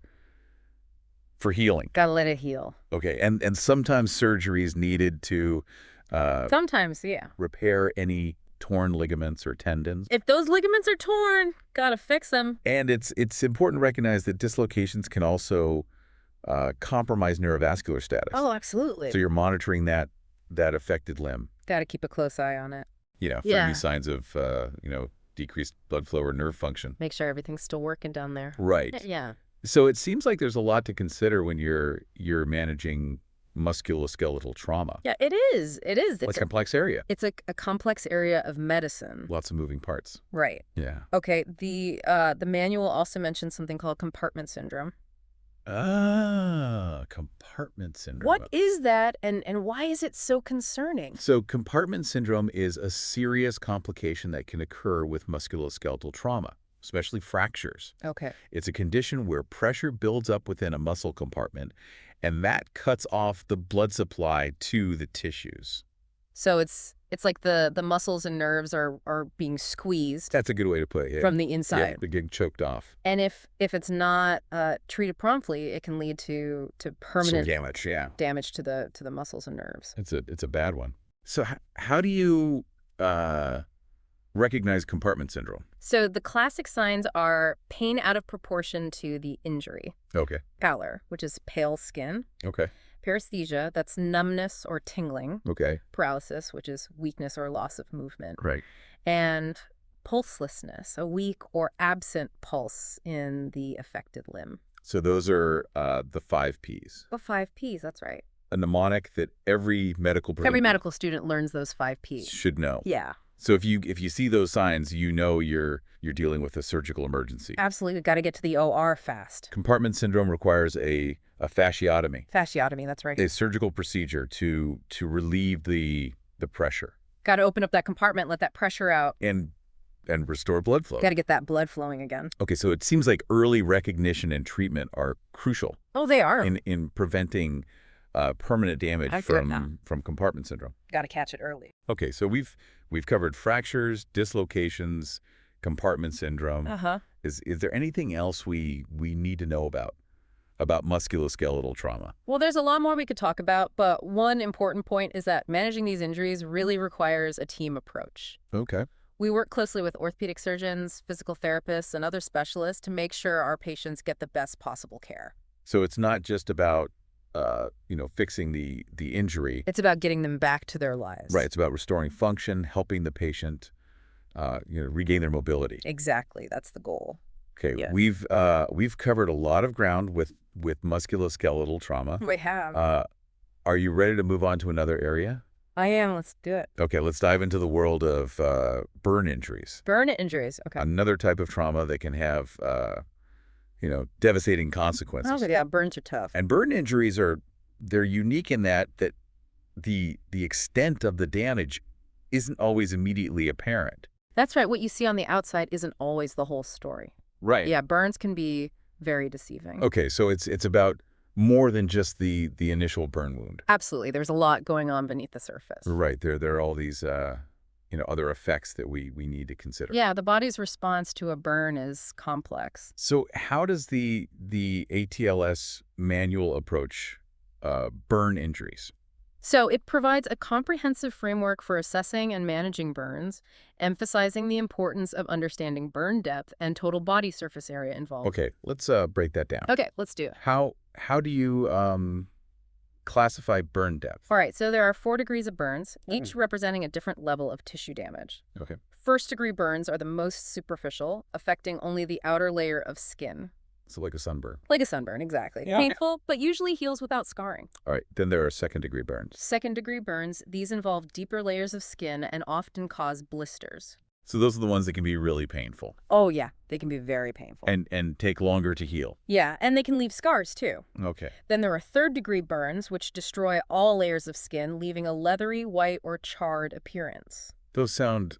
healing. Got to let it heal. Okay. And sometimes surgery is needed to Sometimes, yeah. repair any torn ligaments or tendons. If those ligaments are torn, got to fix them. And it's important to recognize that dislocations can also compromise neurovascular status. Oh, absolutely. So you're monitoring that affected limb, Got to keep a close eye on it. for any signs of, decreased blood flow or nerve function. Make sure everything's still working down there. Right. Yeah. So it seems like there's a lot to consider when you're managing musculoskeletal trauma. Yeah, it is. It is. It's a complex area. It's a complex area of medicine. Lots of moving parts. Right. Yeah. Okay. The manual also mentions something called compartment syndrome. Compartment syndrome. What is that, and why is it so concerning? So compartment syndrome is a serious complication that can occur with musculoskeletal trauma, especially fractures. Okay. It's a condition where pressure builds up within a muscle compartment, and that cuts off the blood supply to the tissues. So it's like the muscles and nerves are being squeezed That's a good way to put it. Yeah. from the Yeah, inside. they're getting choked off. And if it's not treated promptly, it can lead to permanent Damage, yeah. damage to the muscles and nerves. It's a bad one. So how do you recognize compartment syndrome? So the classic signs are pain out of proportion to the injury, Okay. pallor, which is pale skin, Okay. paresthesia, that's numbness or tingling, Okay. paralysis, which is weakness or loss of movement, Right. and pulselessness, a weak or absent pulse in the affected limb. So those are the 5 Ps. Oh, 5 Ps, that's right. A mnemonic that every medical Every medical student learns those 5 Ps. should know. Yeah, So if you see those signs, you know you're dealing with a surgical emergency. absolutely. Got to get to the OR fast. Compartment syndrome requires a fasciotomy, Fasciotomy, that's right. a surgical procedure to relieve the pressure Got to open up that compartment, let that pressure out. and restore blood flow. Got to get that blood flowing again. Okay, so it seems like early recognition and treatment are crucial Oh, they are. in preventing permanent damage Accurate now. from compartment syndrome. Got to catch it early. Okay, so we've covered fractures, dislocations, compartment syndrome. Uh-huh. Is there anything else we need to know about musculoskeletal trauma? Well, there's a lot more we could talk about, but one important point is that managing these injuries really requires a team approach. Okay. We work closely with orthopedic surgeons, physical therapists, and other specialists to make sure our patients get the best possible care. So it's not just about fixing the injury. It's about getting them back to their lives. Right. It's about restoring function, helping the patient regain their mobility. Exactly. That's the goal. Okay. Yeah. We've covered a lot of ground with musculoskeletal trauma. We have. Are you ready to move on to another area? I am. Let's do it. Okay, let's dive into the world of burn injuries. Burn injuries. Okay. Another type of trauma that can have devastating consequences. Oh, yeah. Burns are tough. And burn injuries they're unique in that the extent of the damage isn't always immediately apparent. That's right. What you see on the outside isn't always the whole story. Right. Yeah, burns can be very deceiving. Okay, so it's about more than just the initial burn wound. Absolutely. There's a lot going on beneath the surface. Right. There are all these other effects that we need to consider. Yeah, the body's response to a burn is complex. So how does the ATLS manual approach burn injuries? So it provides a comprehensive framework for assessing and managing burns, emphasizing the importance of understanding burn depth and total body surface area involved. Okay, let's break that down. Okay, let's do it. How do you classify burn depth? All right, so there are 4 degrees of burns, each representing a different level of tissue damage. Okay. First-degree burns are the most superficial, affecting only the outer layer of skin. So like a sunburn. Like a sunburn, exactly. Yeah. Painful, but usually heals without scarring. All right, then there are second-degree burns. Second-degree burns, these involve deeper layers of skin and often cause blisters. So those are the ones that can be really painful Oh, yeah, they can be very painful. and take longer to heal. Yeah, and they can leave scars, too. Okay. Then there are third-degree burns, which destroy all layers of skin, leaving a leathery, white, or charred appearance. Those sound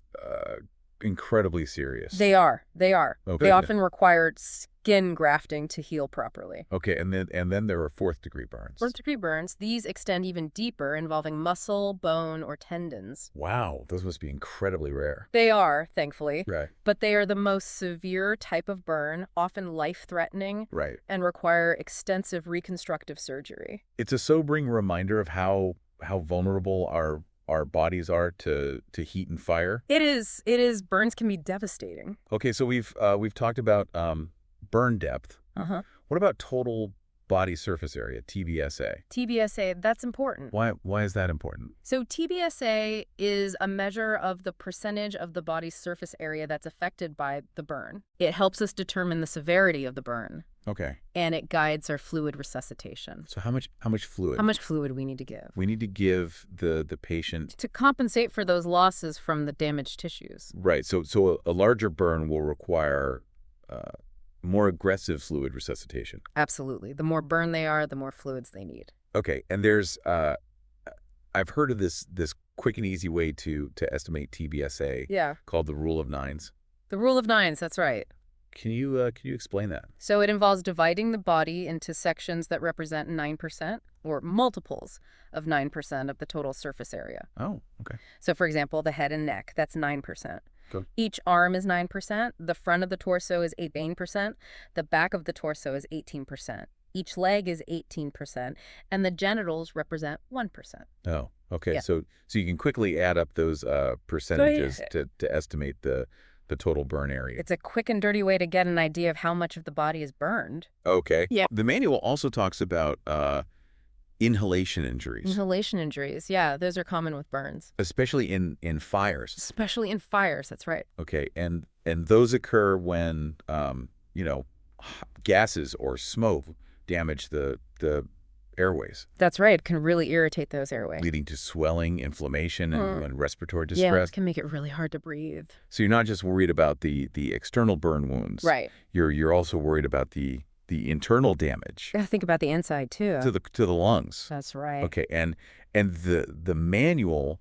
incredibly serious. They are. They are. Oh, they good. often require skin grafting to heal properly. Okay, and then there are fourth-degree burns. Fourth-degree burns, these extend even deeper, involving muscle, bone, or tendons. Wow, those must be incredibly rare. They are, thankfully. Right. But they are the most severe type of burn, often life-threatening, Right. and require extensive reconstructive surgery. It's a sobering reminder of how vulnerable our bodies are to heat and fire. It is. It is. Burns can be devastating. Okay, so we've talked about burn depth. Uh-huh. What about total body surface area, TBSA? TBSA, that's important. Why is that important? So TBSA is a measure of the percentage of the body's surface area that's affected by the burn. It helps us determine the severity of the burn. Okay. And it guides our fluid resuscitation. So how much fluid? How much fluid we need to give? We need to give the patient To compensate for those losses from the damaged tissues. Right. So a larger burn will require more aggressive fluid resuscitation. Absolutely. The more burn they are, the more fluids they need. Okay. And there's I've heard of this quick and easy way to estimate TBSA. Yeah. Called the rule of nines. The rule of nines, that's right. Can you explain that? So it involves dividing the body into sections that represent 9% or multiples of 9% of the total surface area. Oh, okay. So for example, the head and neck, that's 9%. Good. Each arm is 9%, the front of the torso is 18%, the back of the torso is 18%. Each leg is 18%, and the genitals represent 1%. Oh, okay. Yeah. So you can quickly add up those percentages to estimate the total burn area. It's a quick and dirty way to get an idea of how much of the body is burned. Okay. Yeah. The manual also talks about inhalation injuries, Inhalation injuries, yeah, those are common with burns. especially in fires. Especially in fires, that's right. Okay, and those occur when gases or smoke damage the airways, That's right, it can really irritate those airways. leading to swelling, inflammation, and respiratory Yeah, distress. it can make it really hard to breathe. So you're not just worried about the external burn wounds. Right. You're also worried about the internal damage Gotta think about the inside, too. to the lungs. That's right. Okay, and the manual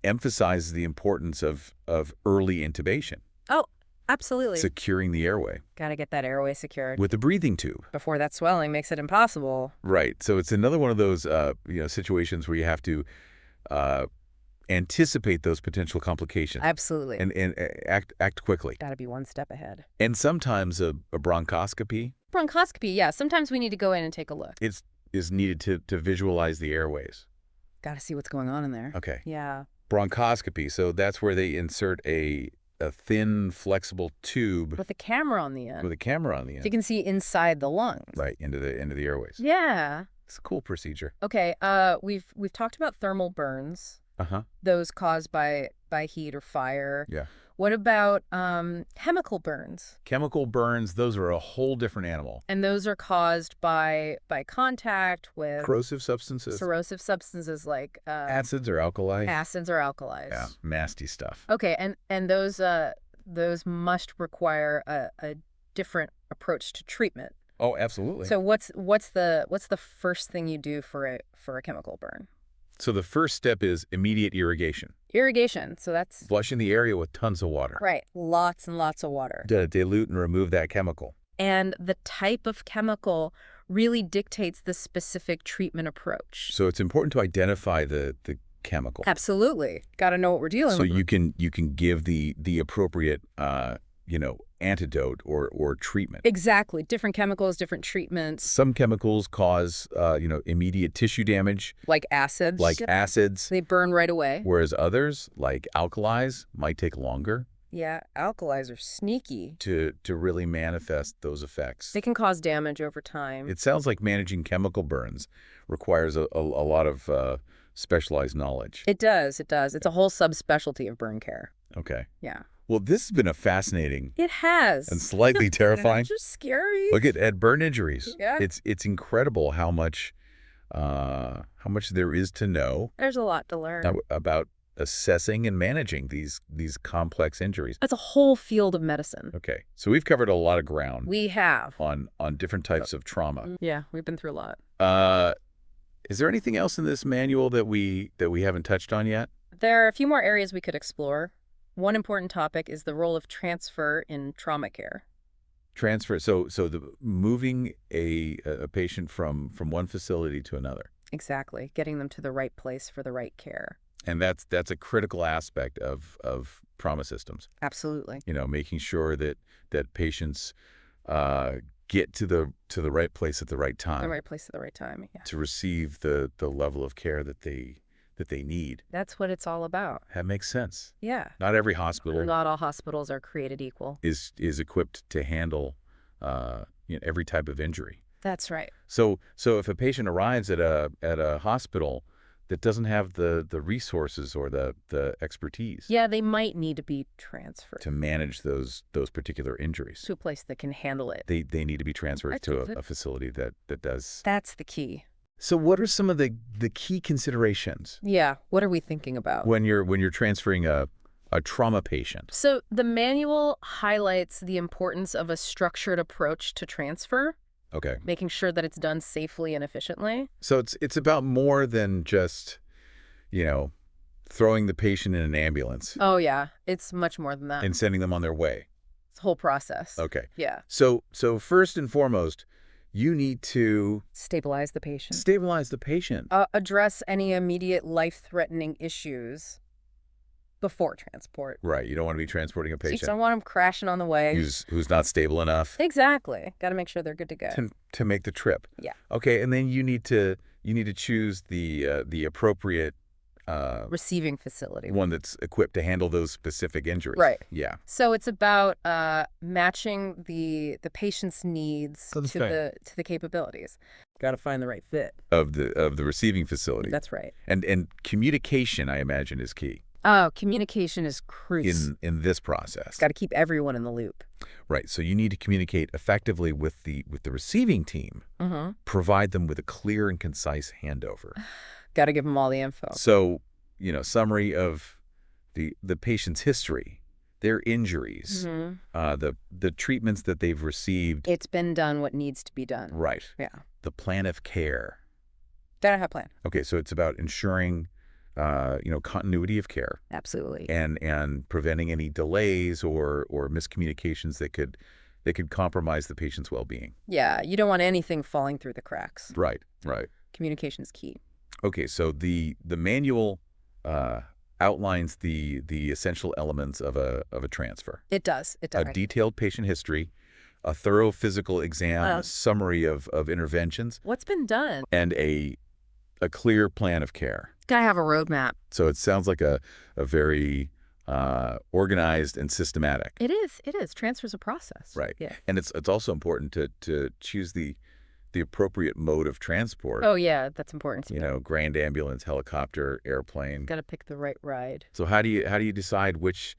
emphasizes the importance of early intubation, Oh, absolutely. securing the airway Gotta get that airway secured with a breathing tube. before that swelling makes it impossible. Right. So it's another one of those situations where you have to anticipate those potential complications Absolutely. and act quickly. Gotta be one step ahead. And sometimes a bronchoscopy Bronchoscopy, yeah. Sometimes we need to go in and take a look. is needed to visualize the airways. Gotta see what's going on in there. Okay. Yeah. Bronchoscopy. So that's where they insert a thin, flexible tube With a camera on the end. with a camera on the So you end, can see inside the lungs. right into the airways. Yeah. It's a cool procedure. Okay. We've talked about thermal burns, those caused by heat or fire. Yeah. What about chemical burns? Chemical burns, those are a whole different animal. And those are caused by contact with Corrosive substances, corrosive substances like acids or alkali. acids or alkalis. Yeah, nasty stuff. Okay, and those must require a different approach to treatment. Oh, absolutely. So what's the first thing you do for a chemical burn? So the first step is immediate irrigation, Irrigation. So that's flushing the area with tons of water right. Lots and lots of water. to dilute and remove that chemical. And the type of chemical really dictates the specific treatment approach. So it's important to identify the chemical. Absolutely. Got to know what we're dealing So with. you can give the appropriate antidote or treatment. Exactly. Different chemicals, different treatments. Some chemicals cause immediate tissue damage, Like acids. like acids, They burn right away. whereas others, like alkalis, might take longer Yeah, alkalis are sneaky. to really manifest those effects. They can cause damage over time. It sounds like managing chemical burns requires a lot of specialized knowledge. It does. It's a whole subspecialty of burn care. Okay. Yeah. Well, this has been a fascinating It has. and slightly terrifying. It's just scary. Look at burn injuries. Yeah. It's incredible how much there is to know There's a lot to learn. about assessing and managing these complex injuries. It's a whole field of medicine. Okay, so we've covered a lot of ground We have. on different types of trauma. Yeah, we've been through a lot. Is there anything else in this manual that we haven't touched on yet? There are a few more areas we could explore. One important topic is the role of transfer in trauma care. Transfer. So moving a patient from one facility to another. Exactly. Getting them to the right place for the right care. And that's a critical aspect of trauma systems. Absolutely. Making sure that patients get to the right place at the right time. The right place at the right time, yeah. To receive the level of care that they need. That's what it's all about. That makes sense. Yeah. Not every hospital. Not all hospitals are created equal. Is equipped to handle every type of injury. That's right. So if a patient arrives at a hospital that doesn't have the resources or the expertise, yeah, they might need to be transferred to manage those particular injuries, to a place that can handle it. They need to be transferred to a facility that does. That's the key. So what are some of the key considerations? Yeah, what are we thinking about when you're transferring a trauma patient? So the manual highlights the importance of a structured approach to transfer. Okay. Making sure that it's done safely and efficiently. So it's about more than just, throwing the patient in an ambulance. Oh, yeah. It's much more than that. And sending them on their way. It's a whole process. Okay. Yeah. So first and foremost, you need to stabilize the patient. Stabilize the patient. Address any immediate life-threatening issues before transport. Right. You don't want to be transporting a patient. So you don't want them crashing on the way. Who's not stable enough. Exactly. Got to make sure they're good to go. To make the trip. Yeah. Okay. And then you need to choose the appropriate receiving facility. One that's equipped to handle those specific injuries. Right. Yeah. So it's about matching the patient's needs to the capabilities. Got to find the right fit of the receiving facility. That's right. And communication, I imagine, is key. Oh, communication is crucial in this process. Got to keep everyone in the loop. Right. So you need to communicate effectively with the receiving team. Mm-hmm. Provide them with a clear and concise handover. Got to give them all the info. So, summary of the patient's history, their injuries, the treatments that they've received. It's been done what needs to be done. Right. Yeah. The plan of care. Gotta have a plan. Okay. So it's about ensuring continuity of care. Absolutely. And preventing any delays or miscommunications that could compromise the patient's well-being. Yeah, you don't want anything falling through the cracks. Right. Communication is key. Okay, so the manual outlines the essential elements of a transfer. It does. A detailed patient history, a thorough physical exam, summary of interventions. What's been done? And a clear plan of care. Gotta have a roadmap. So it sounds like a very organized and systematic. It is. Transfer's a process. Right. Yeah. And it's also important to choose the appropriate mode of transport. Oh, yeah, that's important to me. Grand ambulance, helicopter, airplane. Got to pick the right ride. So how do you decide which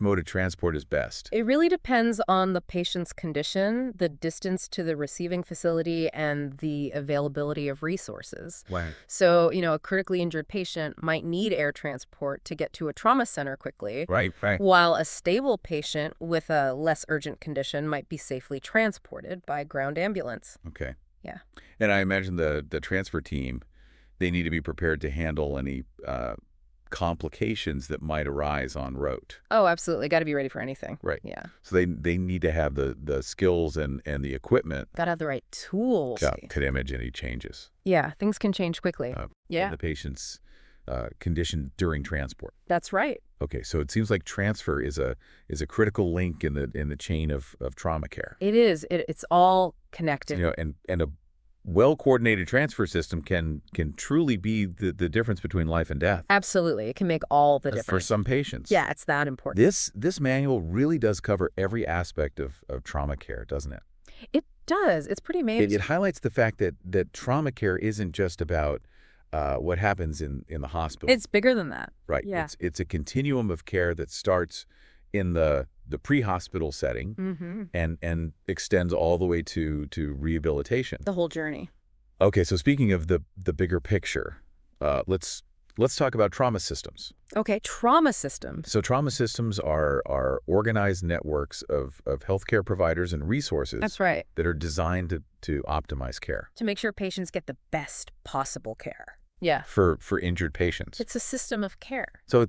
mode of transport is best? It really depends on the patient's condition, the distance to the receiving facility, and the availability of resources. Wow. So, a critically injured patient might need air transport to get to a trauma center quickly. Right. While a stable patient with a less urgent condition might be safely transported by ground ambulance. Okay. Yeah. And I imagine the transfer team, they need to be prepared to handle any complications that might arise en route. Oh, absolutely. Got to be ready for anything. Right. Yeah. So they need to have the skills and the equipment. Got to have the right tools. Could image any changes. Yeah, things can change quickly. In the patient's condition during transport. That's right. Okay, so it seems like transfer is a critical link in the chain of trauma care. It is. It's all connected. And a well-coordinated transfer system can truly be the difference between life and death. Absolutely. It can make all the difference. For some patients. Yeah, it's that important. This manual really does cover every aspect of trauma care, doesn't it? It does. It's pretty amazing. It highlights the fact that trauma care isn't just about what happens in the hospital. It's bigger than that. Right. Yeah. It's a continuum of care that starts in the pre-hospital setting and extends all the way to rehabilitation. The whole journey. Okay, so speaking of the bigger picture, let's talk about trauma systems. Okay, trauma systems. So trauma systems are organized networks of healthcare providers and resources. That's right. That are designed to optimize care. To make sure patients get the best possible care. Yeah. For injured patients. It's a system of care. So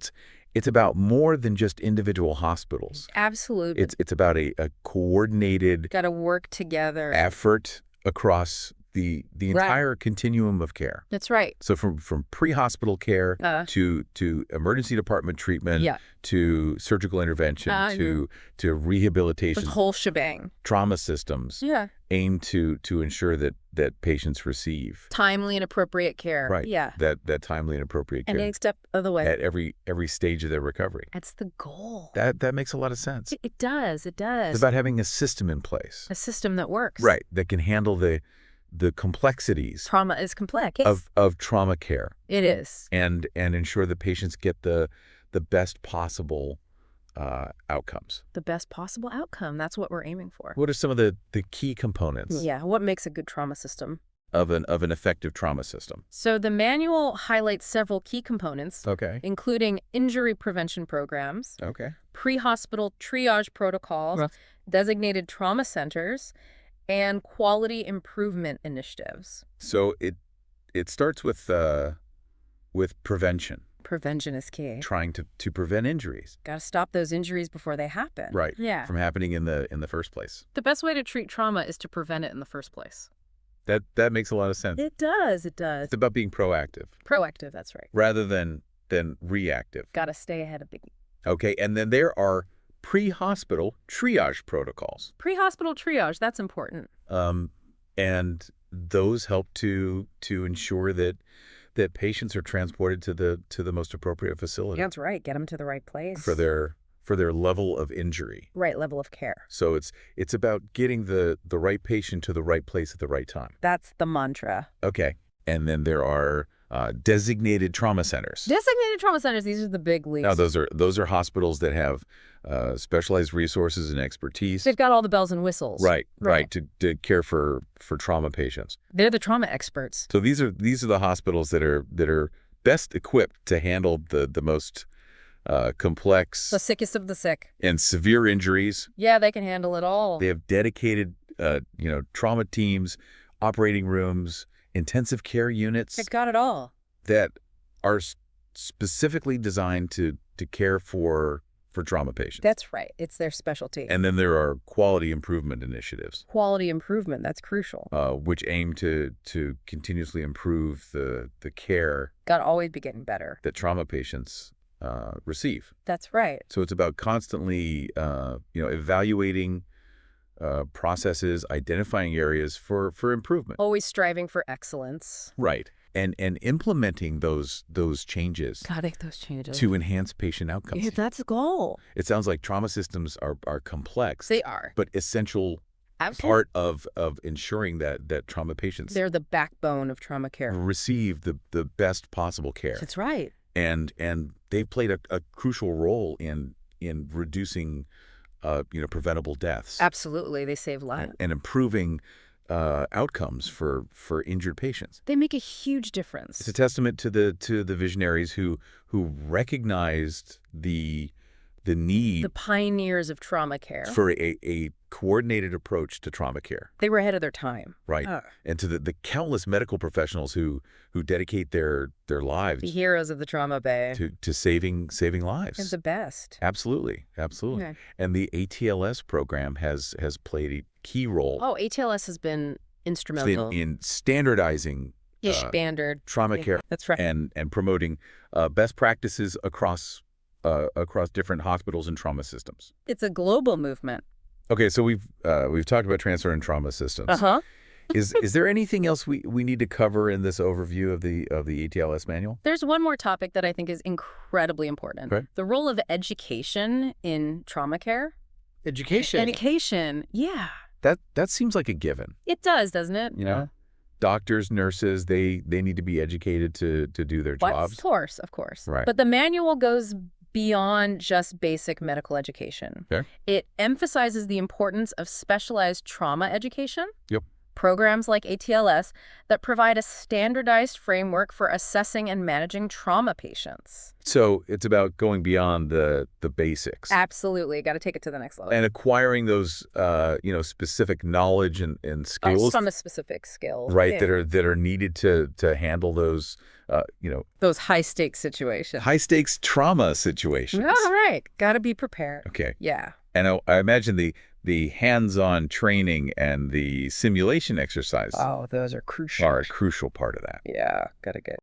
It's about more than just individual hospitals. Absolutely. It's about a coordinated Got to work together. effort across the entire continuum of care. That's right. So from pre-hospital care to emergency department treatment to surgical intervention to rehabilitation. The whole shebang. Trauma systems aim to ensure that patients receive timely and appropriate care. Right. Yeah. That timely and appropriate care. And any step of the way. At every stage of their recovery. That's the goal. That makes a lot of sense. It does. It does. It's about having a system in place. A system that works. Right. That can handle the complexities. Trauma is complex. Of trauma care. It is. And ensure that patients get the best possible outcomes. The best possible outcome. That's what we're aiming for. What are some of the key components? Yeah. What makes a good trauma system? Of an effective trauma system. So the manual highlights several key components, including injury prevention programs, pre-hospital triage protocols, designated trauma centers, and quality improvement initiatives. So it starts with prevention. Prevention is key. Trying to prevent injuries. Got to stop those injuries before they happen. Right. Yeah. From happening in the first place. The best way to treat trauma is to prevent it in the first place. That makes a lot of sense. It does. It does. It's about being proactive. Proactive, that's right. Rather than reactive. Got to stay ahead of the... Okay, and then there are pre-hospital triage protocols. Pre-hospital triage, that's important. And those help to ensure that patients are transported to the most appropriate facility. That's right. Get them to the right place. For their level of injury. Right level of care. So it's about getting the right patient to the right place at the right time. That's the mantra. Okay. And then there are designated trauma centers. Designated trauma centers, these are the big leagues. Now, those are hospitals that have specialized resources and expertise. They've got all the bells and whistles. Right. To care for trauma patients. They're the trauma experts. So these are the hospitals that are best equipped to handle the most complex, the sickest of the sick, and severe injuries. Yeah, they can handle it all. They have dedicated trauma teams, operating rooms, intensive care units. They've got it all. That are specifically designed to care for trauma patients. That's right. It's their specialty. And then there are quality improvement initiatives. Quality improvement, that's crucial. Which aim to continuously improve the care. Got to always be getting better. That trauma patients receive. That's right. So it's about constantly evaluating processes, identifying areas for improvement. Always striving for excellence. Right. And implementing those changes. Gotta make those changes. To enhance patient outcomes. Yeah, that's the goal. It sounds like trauma systems are complex. They are. But essential. Absolutely. Part of ensuring that trauma patients. They're the backbone of trauma care. Receive the best possible care. That's right. And they've played a crucial role in reducing preventable deaths. Absolutely. They save lives. And improving outcomes for injured patients. They make a huge difference. It's a testament to the visionaries who recognized the need. The pioneers of trauma care. For a coordinated approach to trauma care. They were ahead of their time. Right. And to the countless medical professionals who dedicate their lives. The heroes of the trauma bay. To saving lives. They're the best. Absolutely. Okay. And the ATLS program has played a key role. Oh, ATLS has been instrumental. In standardizing standard trauma care. That's right. And promoting best practices across different hospitals and trauma systems. It's a global movement. Okay, so we've talked about transfer and trauma systems. Is there anything else we need to cover in this overview of the ATLS manual? There's one more topic that I think is incredibly important. Okay. The role of education in trauma care. Education, yeah. That seems like a given. It does, doesn't it? Doctors, nurses, they need to be educated to do their jobs. Of course. Right. But the manual goes beyond just basic medical education. Okay. It emphasizes the importance of specialized trauma education. Yep. programs like ATLS that provide a standardized framework for assessing and managing trauma patients. So it's about going beyond the basics. Absolutely. Got to take it to the next level. And acquiring those, specific knowledge and skills. Some specific skills. Right, that are needed to handle those, those high-stakes situations. high-stakes trauma situations. All right. Got to be prepared. Okay. Yeah. And I imagine the hands-on training and the simulation exercise Oh, those are crucial. are a crucial part of that. Yeah. Got to get